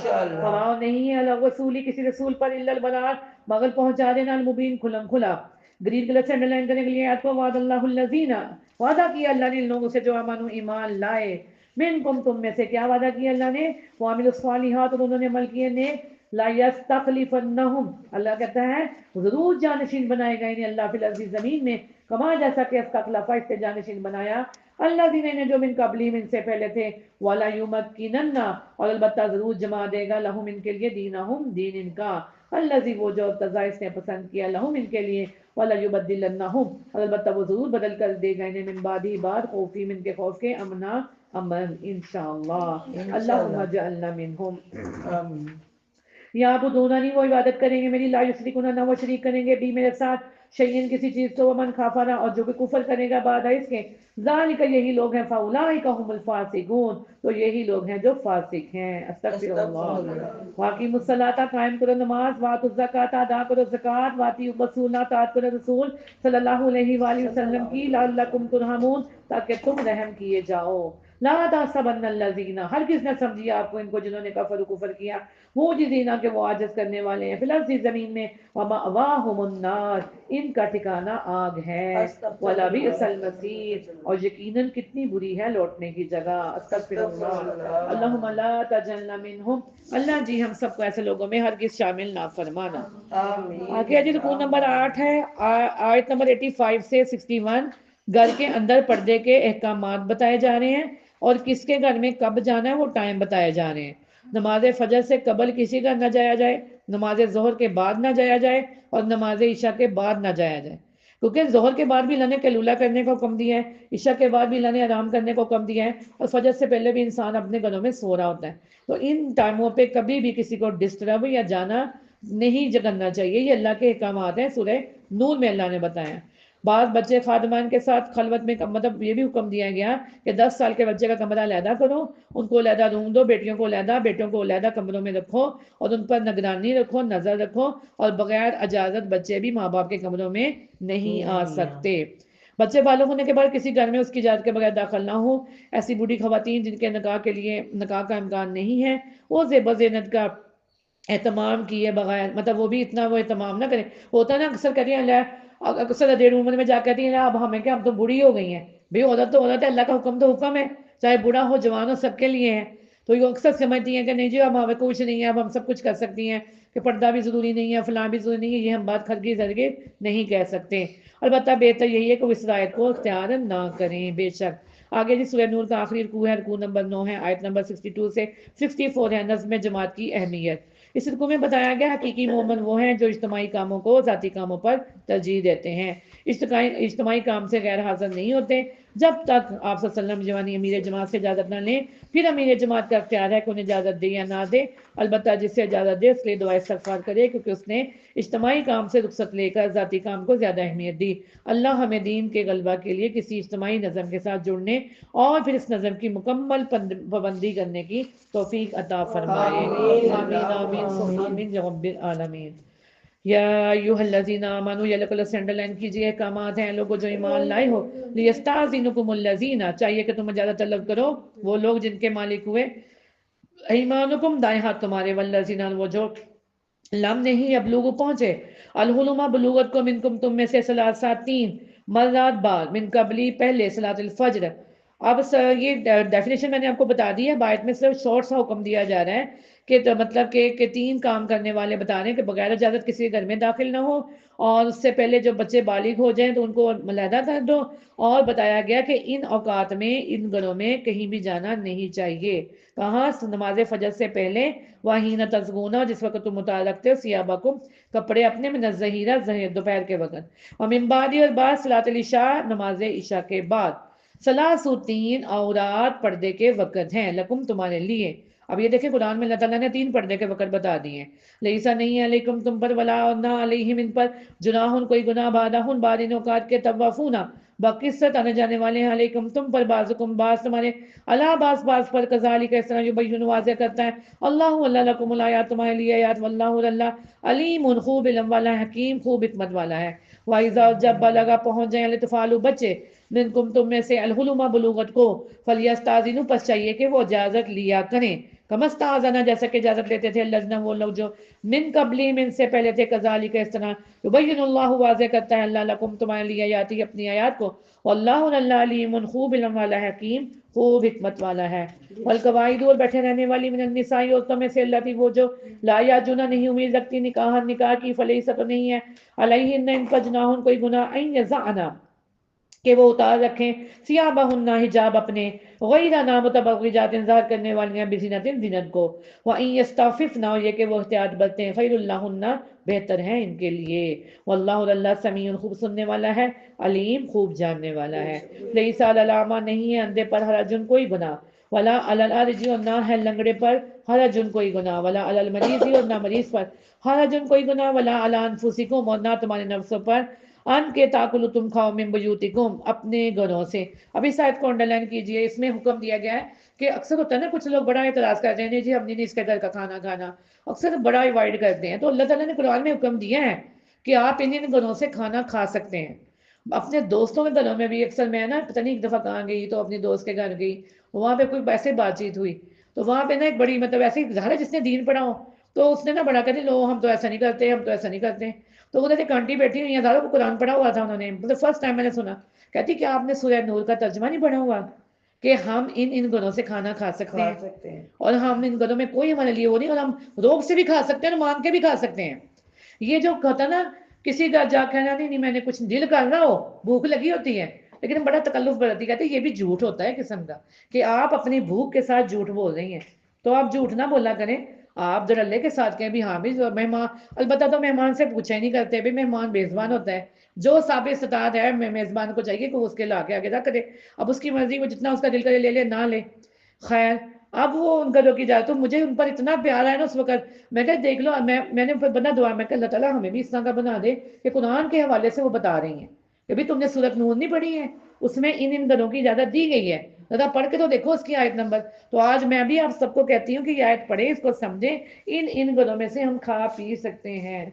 فما نہیں ہے اللہ رسولی کسی رسول پر الا البلاغ مگر پہنچا دینا المبین کھلم کھلا. گرین کلر سے انڈرلائن کرنے کے لیے آیت کو وعد اللہ الذین وعدہ کیا اللہ نے ان لوگوں سے جو امنوا ایمان لائے منکم تم میں سے. کیا وعدہ کیا اللہ نے؟ وعملوا الصالحات اور انہوں نے عمل کیے نیک. لا یستخلفنہم اللہ کہتا ہے ضرور جانشین بنائے گا انہیں اللہ فی الارض زمین میں کما جیسا کہ استخلف اس سے جانشین بنایا اللہ نے جو من قبلہم ان سے پہلے تھے. ولا یمکنن اور البتہ ضرور جما دے گا لہم ان کے لیے دینہم دین ان کا الذی وہ جو ارتضی اس نے پسند کیا لہم ان کے لیے. ولا یبدلنہم اور البتہ وہ ضرور بدل کر دے گا انہیں من بعدی بعد خوفہم ان کے خوف کے امنا امن انشاءاللہ. اللہم اجعلنا منہم. یہاں وہ دونوں نہیں وہ عبادت کریں گے میری لا یشرکون نہ وہ شریک کریں گے بھی میرے ساتھ شیئن کسی چیز کو ومن خافنا اور جو بھی کفر کرے گا بعد اس کے ذالک یہی لوگ ہیں فاولئک هم الفاسقون تو یہی لوگ ہیں جو فاسق ہیں. استغفر اللہ. واقیموا الصلاۃ قائم کرو نماز واتوا الزکوٰۃ ادا کرو زکوٰۃ واطیعوا الرسول اطاعت کرو رسول صلی اللہ علیہ وآلہ وسلم کی لعلکم ترحمون تاکہ تم رحم کیے جاؤ. لا تحسبن الذین ہرگز نہ سمجھیے آپ کو ان کو جنہوں نے کفر کیا وہ جزینا کہ وہ عاجز کرنے والے ہیں فی الارض زمین میں ومأواہم النار ان کا ٹھکانہ آگ ہے ولبئس المصیر اور یقیناً کتنی بری ہے لوٹنے کی جگہ. استغفر اللہ. اللہم لا تجعلنا منہم اللہ جی ہم سب کو ایسے لوگوں میں ہرگز شامل نہ فرمانا. آگے جی رکوع نمبر 8 ہے آیت نمبر 85 سے 61 گھر کے اندر پردے کے احکامات بتائے جا رہے ہیں اور کس کے گھر میں کب جانا ہے وہ ٹائم بتائے جا رہے ہیں. نماز فجر سے قبل کسی کا نہ جایا جائے نماز ظہر کے بعد نہ جایا جائے اور نماز عشاء کے بعد نہ جایا جائے کیونکہ ظہر کے بعد بھی اللہ نے قیلولہ کرنے کو حکم دیا ہے عشاء کے بعد بھی اللہ نے آرام کرنے کو حکم دیا ہے اور فجر سے پہلے بھی انسان اپنے گھروں میں سو رہا ہوتا ہے. تو ان ٹائموں پہ کبھی بھی کسی کو ڈسٹرب یا جانا نہیں کرنا چاہیے. یہ اللہ کے احکامات ہیں, سورہ نور میں اللہ نے بتایا. بعض بچے خادمان کے ساتھ خلوت میں, مطلب یہ بھی حکم دیا گیا کہ 10 سال کے بچے کا کمرہ علیحدہ کرو, ان کو علیحدہ روم دو, بیٹیوں کو علیحدہ, بیٹوں کو علیحدہ کمروں میں رکھو اور ان پر نگرانی رکھو, نظر رکھو, اور بغیر اجازت بچے بھی ماں باپ کے کمروں میں نہیں آ سکتے. بچے بالغ ہونے کے بعد کسی گھر میں اس کی اجازت کے بغیر داخل نہ ہو. ایسی بوڑھی خواتین جن کے نکاح کے لیے نکاح کا امکان نہیں ہے, وہ زیب و زینت کا اہتمام کیے بغیر, مطلب وہ بھی اتنا وہ اہتمام نہ کریں. ہوتا نا اکثر کہتی ہیں, اکثر دیر عمر میں جا کہتی ہیں اب ہمیں کیا, ہم تو بوڑھی ہو گئی ہیں. بھئی عورت تو عورت ہے, اللہ کا حکم تو حکم ہے, چاہے بوڑھا ہو جوان ہو سب کے لیے ہے. تو یہ اکثر سمجھتی ہیں کہ نہیں جی اب ہمیں کچھ نہیں ہے, اب ہم سب کچھ کر سکتی ہیں, کہ پردہ بھی ضروری نہیں ہے, فلاں بھی ضروری نہیں ہے. یہ ہم بات ہرگز نہیں کہہ سکتے. البتہ بہتر یہی ہے کہ وہ اس رعایت کو اختیار نہ کریں. بے شک آگے جی سورہ نور کا آخری رکوع ہے, رکوع نمبر 9 ہے, آیت نمبر 62 سے 64 ہے, نظم جماعت کی اہمیت. اس رکوع میں بتایا گیا حقیقی مومن وہ ہیں جو اجتماعی کاموں کو ذاتی کاموں پر ترجیح دیتے ہیں. اجتماعی کام سے غیر حاضر نہیں ہوتے جب تک آپ صلی اللہ علیہ وسلم جوانی امیر جماعت سے اجازت نہ لیں. پھر امیر جماعت کا اختیار ہے کہ انہیں اجازت دے یا نہ دے. البتہ جس سے اجازت دے اس لیے دعا استغفار کرے, کیونکہ اس نے اجتماعی کام سے رخصت لے کر ذاتی کام کو زیادہ اہمیت دی. اللہ ہمیں دین کے غلبہ کے لیے کسی اجتماعی نظم کے ساتھ جڑنے اور پھر اس نظم کی مکمل پابندی کرنے کی توفیق عطا فرمائے. آمین آمین ثم آمین یا رب العالمین. یا ایھا الذین آمنوا, یہ لوگ سینڈر لائن کیجئے, احکامات ہیں لوگوں جو ایمان لائے ہو. لیستاذنکم الذین, چاہیے کہ تم اجازت طلب کرو وہ لوگ جن کے مالک ہوئے ایمانکم, دائیں ہاتھ تمہارے, والذین, وہ جو لم نہیں ابلوگ پہنچے, الحلم بلوغت کو, منکم تم میں سے, ثلاثات 3 مرات بعد, من قبلی پہلے, صلاۃ الفجر. اب یہ ڈیفینیشن میں نے آپ کو بتا دی ہے, بائٹ میں صرف شارٹ سا حکم دیا جا رہا ہے کہ مطلب کہ 3 کام کرنے والے بتا رہے ہیں کہ بغیر اجازت کسی گھر میں داخل نہ ہو, اور اس سے پہلے جو بچے بالغ ہو جائیں تو ان کو علیحدہ کر دو, اور بتایا گیا کہ ان اوقات میں ان گھروں میں کہیں بھی جانا نہیں چاہیے. کہاں؟ نماز فجر سے پہلے, وحین تزغون, جس وقت تم اتار رکھتے ہو, ثیابکم, کپڑے اپنے, من الظہیرہ, دوپہر کے وقت, اور من بعد, اور بعد, صلاۃ العشاء, نماز عشاء کے بعد. ثلاث 3 عورات پردے کے وقت ہیں, لکم, تمہارے لیے. اب یہ دیکھیں قرآن میں اللہ تعالیٰ نے 3 پردے کے وقت بتا دیے ہیں. لیسا, نہیں علیکم, تم پر, ولا, اور نہ علیہم, ان پر, جناح, کوئی گناہ, بعدہن, بعد ان اوقات کے, طوافون, بقصت, آنے جانے والے ہیں, علیکم, تم پر, بعضکم, بعض تمہارے, علی بعض, بعض پر, کذالک, اس طرح, یبین, واضح کرتا ہے, اللہ, اللہ, لکم الآیات, تمہارے لیے آیات, واللہ, اللہ, علیم, خوب علم والا ہے, حکیم, خوب حکمت والا ہے. وَإِذَا, جب بلغا پہنچ جائیں, الاطفال, بچے, منکم, تم میں سے, الحلم, بلوغت کو, فلیستاذنوا, پس چاہیے کہ وہ اجازت لیا کریں, کمستاذنا, جیسا کہ اجازت لیتے تھے, الذین, وہ لوگ جو, من قبلہم, ان سے پہلے تھے, کذالک, اس طرح, یبین اللہ, واضح کرتا ہے اللہ, لکم, تمہارے لیے, آیاتی, اپنی آیات کو, واللہ, اللہ, علیم, خوب علم والا ہے, حکیم, خوب حکمت والا ہے. والقواعد, اور بیٹھے رہنے والی, من النساء, عورتوں میں سے, اللہ, وہ جو, لا یاجون, نہیں امید رکھتی, نکاح کی, فلیسا, تو نہیں ہے, علیہن, ان پر, جناح, کوئی گناہ, ان یضعن, کہ وہ اتار رکھیں, ثیابہن, حجاب اپنے, غیر متبرجات, ظاہر کرنے والیاں, بزینت, زینت کو, وَإِن یستعففن, یہ کہ وہ احتیاط برتیں, خیر لہن, بہتر ہے ان کے لیے, واللہ, اللہ, سمیع, خوب سننے والا ہے, علیم, خوب جاننے والا ہے. لیس علی الاعمی, نہیں ہے اندھے پر, حرجن, کوئی گناہ, ولا علی الارج, اور نہ ہے لنگڑے پر, حرجن, کوئی گناہ, ولا علی المریض, اور نہ مریض پر, حرجن, کوئی گناہ, ولا علی انفسکم, اور نہ تمہارے نفسوں پر, ان کے تاکلوا, تم کھاؤ, من بیوتکم, اپنے گھروں سے. اب اس آیت کو انڈرلائن کیجئے, اس میں حکم دیا گیا ہے کہ اکثر ہوتا ہے نا, کچھ لوگ بڑا اعتراض کرتے ہیں, نہیں جی ہم نہیں اس کے گھر کا کھانا کھانا, اکثر بڑا ایوائڈ کرتے ہیں. تو اللہ تعالیٰ نے قرآن میں حکم دیا ہے کہ آپ ان گھروں سے کھانا کھا سکتے ہیں. اپنے دوستوں کے گھروں میں بھی, اکثر میں نا پتہ نہیں ایک دفعہ کہاں گئی, تو اپنی دوست کے گھر گئی, وہاں پہ کوئی ایسے بات چیت ہوئی, تو وہاں پہ نا ایک بڑی, مطلب ایسے ظاہر ہے جس نے دین پڑھا ہو, تو اس نے نا بڑا کہتے, لو ہم تو ایسا نہیں کرتے, ہم تو ایسا نہیں کرتے. تو ادھر ایک آنٹی بیٹھی ہوئی ہیں, ظاہر وہ قرآن پڑھا ہوا تھا انہوں نے, مطلب فرسٹ ٹائم میں نے سنا, کہتی کہ آپ نے سورہ نور کا ترجمہ نہیں پڑھا ہوا کہ ہم ان گھروں سے کھانا کھا سکتے ہیں, اور ہم ان گھروں میں کوئی ہمارے لیے وہ نہیں, اور ہم روک سے بھی کھا سکتے ہیں اور مان کے بھی کھا سکتے ہیں. یہ جو کہتا نا کسی کا جا کہنا, نہیں میں نے کچھ دل کر رہا ہو, بھوک لگی ہوتی ہے, لیکن بڑا تکلف برتی, کہتے ہیں یہ بھی جھوٹ ہوتا ہے قسم کا, کہ آپ اپنی بھوک کے ساتھ جھوٹ بول رہی ہیں. تو آپ جھوٹ نہ بولا کریں, آپ دھڑلے کے ساتھ کہیں بھی ہاں بھی مہمان, البتہ تو مہمان سے پوچھا ہی نہیں کرتے, بھی مہمان میزبان ہوتا ہے, جو صاحب استطاعت ہے میزبان کو چاہیے کہ وہ اس کے لا کے آگے رکھ دے, اب اس کی مرضی, وہ جتنا اس کا دل کرے لے لے, نہ لے. خیر, اب وہ ان گدوں کی اجازت، تو مجھے ان پر اتنا پیار آیا نا اس وقت، میں کہا دیکھ لو، میں نے بنا دعا، میں کہا اللہ تعالیٰ ہمیں بھی اس طرح کا بنا دے کہ قرآن کے حوالے سے وہ بتا رہی ہیں کہ بھی تم نے سورۃ نور نہیں پڑھی ہے، اس میں ان گدوں کی اجازت دی گئی ہے، ذرا پڑھ کے تو دیکھو اس کی آیت نمبر۔ تو آج میں بھی آپ سب کو کہتی ہوں کہ یہ آیت پڑھیں، اس کو سمجھیں، ان گدوں میں سے ہم کھا پی سکتے ہیں۔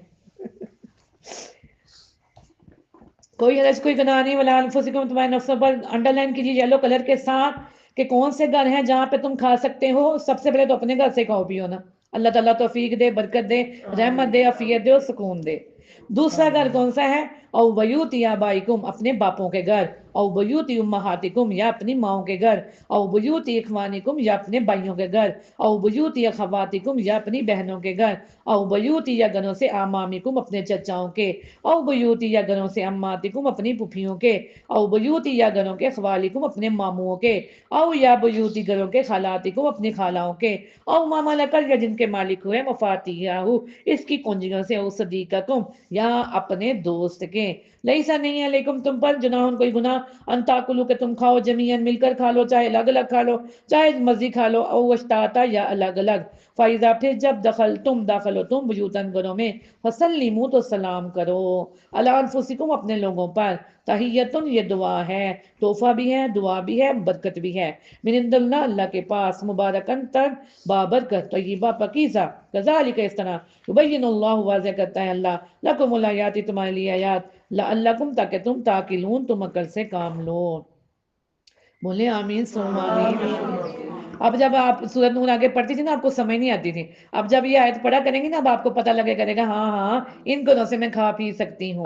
کوئی حرج کوئی گناہ نہیں، ولا انفسکم، تمہارے نفسوں پر انڈر لائن کیجیے یلو کلر کے ساتھ کہ کون سے گھر ہیں جہاں پہ تم کھا سکتے ہو۔ سب سے پہلے تو اپنے گھر سے کھاؤ پیو نا، اللہ تعالیٰ توفیق دے، برکت دے، رحمت دے، عافیت دے اور سکون دے۔ دوسرا گھر کون سا ہے؟ او بیوت آبائکم، اپنے باپوں کے گھر، او بیوت امہاتکم، یا اپنی ماؤں کے گھر، او بیوت اخوانکم، یا اپنے بھائیوں کے گھر، او بیوت اخواتکم، یا اپنی بہنوں کے گھر، او بیوت، یا گھروں سے امامکم، اپنے چچاؤں کے، او بیوت، یا گھروں سے اماتکم، اپنی پھوپھیوں کے، او بیوت، یا گھروں کے خوالکم، اپنے ماموں کے، او یا بیوتی، گھروں کے خالاتکم، اپنی خالاؤں کے، او ما ملکت، یا جن کے مالک ہوئے، مفاتیحہ، اس کی کنجیوں سے، او صدیقکم، یا اپنے دوست کے، لیسا نہیں ہے لیکم تم پر جناح کوئی گناہ، ان تاکلوا کہ تم کھاؤ جمیعاً مل کر کھا لو، چاہے الگ الگ کھا لو، چاہے مزید کھا لو، او اشتاتا، یا الگ الگ، فائزہ پھر جب داخل ہو تم بیوتن گھروں میں، فسلموا تو سلام کرو، علی انفسکم، اپنے لوگوں پر، تحیتن، یہ دعا ہے، تحفہ بھی ہے، دعا بھی ہے، برکت بھی ہے، من عند اللہ، اللہ کے پاس، مبارکن تر، بابرکت، طیبہ، پاکیزہ، کذالک، اس طرح، یبین اللہ، واضح کرتا ہے اللہ، لکم الآیات، تمہارے لیے آیات، لعلکم، تاکہ تم تاکلون، تم عقل سے کام لو۔ بولے آمین سم آمین۔ اب جب آپ سورۃ نور آگے پڑھتی تھی نا، آپ کو سمجھ نہیں آتی تھی، اب جب یہ آیت پڑھا کریں گی نا، اب آپ کو پتہ لگے کرے گا، ہاں ہاں ان گناہوں سے میں کھا پی سکتی ہوں۔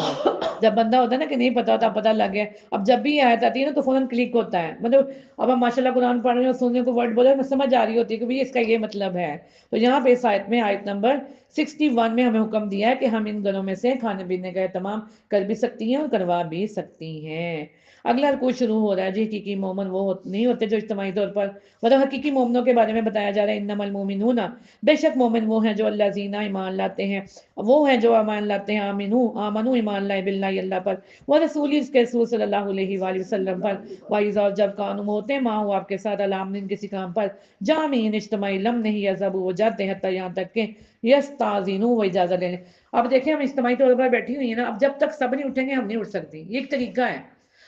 جب بندہ ہوتا ہے نا کہ نہیں پتا ہوتا، پتہ لگ گیا، اب جب بھی یہ آیت آتی ہے نا تو فوراً کلک ہوتا ہے، مطلب اب ہم ماشاء اللہ قرآن پڑھ رہے ہیں اور سننے کو ورڈ بولے، میں سمجھ آ رہی ہوتی ہے کہ بھئی اس کا یہ مطلب ہے۔ تو یہاں پہ اس آیت میں، آیت نمبر 61 میں ہمیں حکم دیا ہے کہ ہم ان گھروں میں سے کھانے پینے کا اہتمام کر بھی سکتی ہیں اور کروا بھی سکتی ہیں۔ اگلا رکوع شروع ہو رہا ہے جی۔ حقیقی مومن وہ نہیں ہوتے جو اجتماعی طور پر، مطلب حقیقی مومنوں کے بارے میں بتایا جا رہا ہے، انما المومنون، بے شک مومن وہ ہیں جو اللہ زینہ، ایمان لاتے ہیں، وہ ہیں جو ایمان لاتے ہیں، آمنو، ایمان لائے، باللہ، اللہ پر، وہ رسول، اس کے رسول صلی اللہ علیہ وآلہ وسلم پر، وائزا، اور جب قانون ہوتے ہیں، ماں ہو آپ کے ساتھ، علامن، کسی کام پر، جامعین، اجتماعی، لم نہیں یذهب، وہ جاتے ہیں حتیٰ یہاں تک کہ یستاذنوا، وہ اجازت لینے۔ اب دیکھیں ہم اجتماعی طور پر بیٹھی ہوئی ہیں نا، اب جب تک سب نہیں اٹھیں گے ہم نہیں اٹھ سکتی، یہ ایک طریقہ ہے۔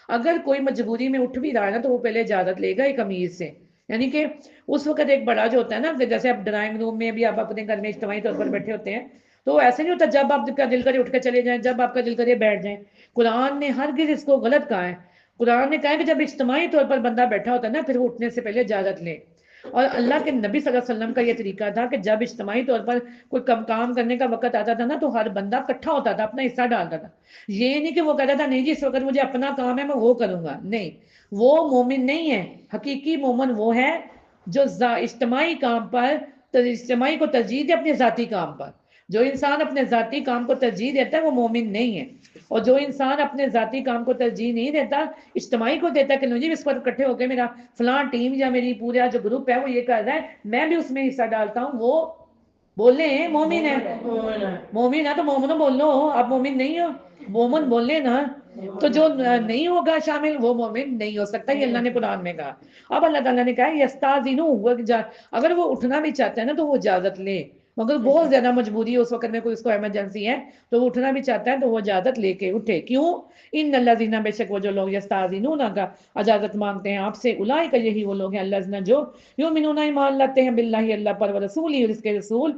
اگر کوئی مجبوری میں اٹھ بھی رہا ہے نا تو وہ پہلے اجازت لے گا ایک امیر سے، یعنی کہ اس وقت ایک بڑا جو ہوتا ہے نا، جیسے آپ ڈرائنگ روم میں بھی آپ اپنے گھر میں اجتماعی طور پر بیٹھے ہوتے ہیں، تو ایسے نہیں ہوتا جب آپ کا دل کرے اٹھ کے چلے جائیں، جب آپ کا دل کرے بیٹھ جائیں۔ قرآن نے ہرگز اس کو غلط کہا ہے۔ قرآن نے کہا ہے کہ جب اجتماعی طور پر بندہ بیٹھا ہوتا ہے نا، پھر وہ اٹھنے سے پہلے اجازت لے۔ اور اللہ کے نبی صلی اللہ علیہ وسلم کا یہ طریقہ تھا کہ جب اجتماعی طور پر کوئی کام کرنے کا وقت آتا تھا نا، تو ہر بندہ اکٹھا ہوتا تھا، اپنا حصہ ڈالتا تھا۔ یہ نہیں کہ وہ کہتا تھا نہیں جی اس وقت مجھے اپنا کام ہے میں وہ کروں گا، نہیں، وہ مومن نہیں ہے۔ حقیقی مومن وہ ہے جو اجتماعی کام پر، اجتماعی کو ترجیح دے اپنے ذاتی کام پر۔ جو انسان اپنے ذاتی کام کو ترجیح دیتا ہے وہ مومن نہیں ہے، اور جو انسان اپنے ذاتی کام کو ترجیح نہیں دیتا، اجتماعی کو دیتا ہے کہ نہیں جی اس پر اکٹھے ہو کے میرا فلاں ٹیم یا میری پورا جو گروپ ہے وہ یہ کر رہا ہے، میں بھی اس میں حصہ ڈالتا ہوں، وہ بولے مومن ہے۔ مومن ہے تو مومنوں بول لو، آپ مومن نہیں ہو، مومن بولے نا۔ تو جو نہیں ہوگا شامل وہ مومن نہیں ہو سکتا، یہ اللہ نے قرآن میں کہا۔ اب اللہ تعالیٰ نے کہا یستاذنوا، اگر وہ اٹھنا بھی چاہتا ہے نا تو وہ اجازت لے، مگر بہت زیادہ مجبوری ہے اس وقت میں، کوئی اس کو ایمرجنسی ہے تو وہ اٹھنا بھی چاہتا ہے تو وہ اجازت لے کے اٹھے۔ کیوں؟ ان الذین، بے شک وہ جو لوگ یستاذنون کا اجازت مانگتے ہیں آپ سے، اولئک، یہی وہ لوگ ہیں، الذین جو یؤمنون، ایمان لاتے ہیں، باللہ، اللہ پر، ورسولہ، اور اس کے رسول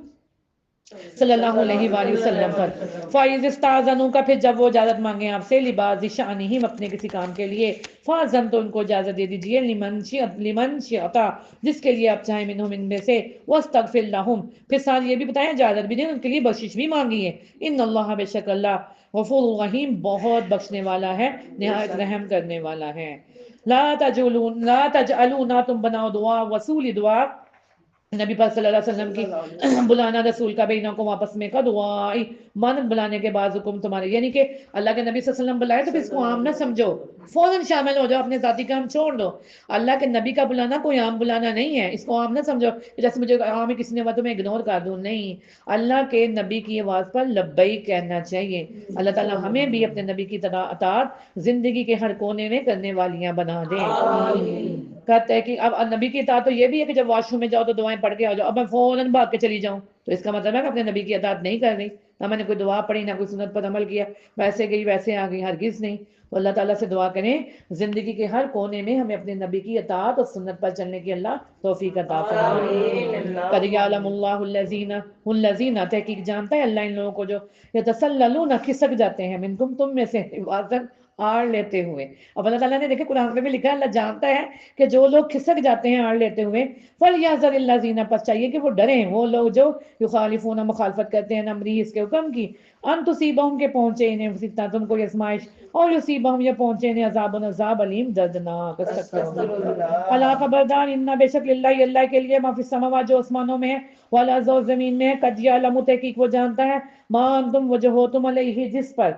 صلی اللہ علیہ وآلہ وسلم پر، فَإِذِ اسْتَأْذَنُوكَ، پھر جب وہ اجازت مانگیں آپ سے، لِبَعْضِ شَأْنِهِمْ، اپنے کسی کام کے لیے، فَأْذَن، تو ان کو اجازت دے دیجئے، لِمَنْ شِئْتَ، جس کے لیے آپ چاہیں، منہم، ان میں سے، وَاسْتَغْفِرْ لَهُمْ، پھر ساتھ یہ بھی بتایا اجازت بھی دیں ان کے لیے بخشش بھی مانگی ہے، ان اللہ، بے شک اللہ، غفور رحیم، بہت بخشنے والا ہے، نہایت رحم کرنے والا ہے۔ لا تجعلوا، نہ تم بناؤ دعا، وصول دعا، نبی پاک صلی اللہ علیہ وسلم کی بلانا رسول کا بینکم، آپس میں، کا دعائی، مانند بلانے کے بعد حکم تمہارے، یعنی کہ اللہ کے نبی صلی اللہ علیہ وسلم بلائے تو پھر اس کو عام نہ سمجھو، فوراً شامل ہو جاؤ، اپنے ذاتی کام چھوڑ دو۔ اللہ کے نبی کا بلانا کوئی عام بلانا نہیں ہے، اس کو عام نہ سمجھو جیسے مجھے عام ہی کسی نے بات تو میں اگنور کر دوں، نہیں۔ اللہ کے نبی کی آواز پر لبیک کہنا چاہیے۔ اللہ تعالیٰ ہمیں بھی اپنے نبی کی اطاعت زندگی کے ہر کونے میں کرنے والیاں بنا دے۔ کہتے ہیں کہ اب نبی کی اطاعت تو یہ بھی ہے کہ جب واش روم میں جاؤ تو دعائیں پڑھ کے آ جاؤ، اب میں فوراً بھاگ کے چلی جاؤں تو اس کا مطلب ہے کہ اپنے نبی کی اطاعت نہیں کر رہی، نہ میں نے کوئی دعا پڑھی، نہ کوئی سنت پر عمل کیا، ویسے گئی ویسے آ گئی، ہرگز نہیں۔ تو اللہ تعالیٰ سے دعا کریں زندگی کے ہر کونے میں ہمیں اپنے نبی کی اطاعت اور سنت پر چلنے کی اللہ توفیق عطا فرمائے۔ قد یعلم اللہ الذین تحقیق جانتا ہے اللہ ان لوگوں کو جو یتسللون کھسک جاتے ہیں منکم تم میں سے لواظاً آڑ لیتے ہوئے۔ اب اللہ تعالیٰ نے دیکھے قرآن میں بھی لکھا ہے اللہ جانتا ہے کہ جو لوگ کھسک جاتے ہیں آڑ لیتے ہوئے، فَلْيَحْذَرِ الَّذِينَ پس چاہیے کہ وہ ڈریں وہ لوگ جو یخالفون مخالفت کرتے ہیں امری اس کے حکم کی، ان تصیبہم کے پہنچے انہیں فتنہ تم کو آزمائش، اور یصیبہم یہ پہنچے انہیں عذاب علیم دردناک۔ اللہ خبردار اننا بے شک للہ اللہ کے لیے ما فی السماوات جو آسمانوں میں ہے والارض اور زمین میں ہے، قد یعلم تحقیق وہ جانتا ہے ما انتم وہ جو ہو تم علیہ جس پر،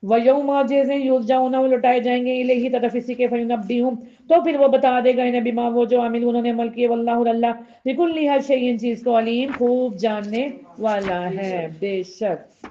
وَيَوْمَ جیسے یرجعون وہ لٹائے جائیں گے الیہ طرف اسی کے، فینبئہم تو پھر وہ بتا دے گا انہیں بما وہ جو عامل انہوں نے عمل کیے، واللہ اللہ بکل ہر شیء چیز کو علیم خوب جاننے والا ہے۔ بے شک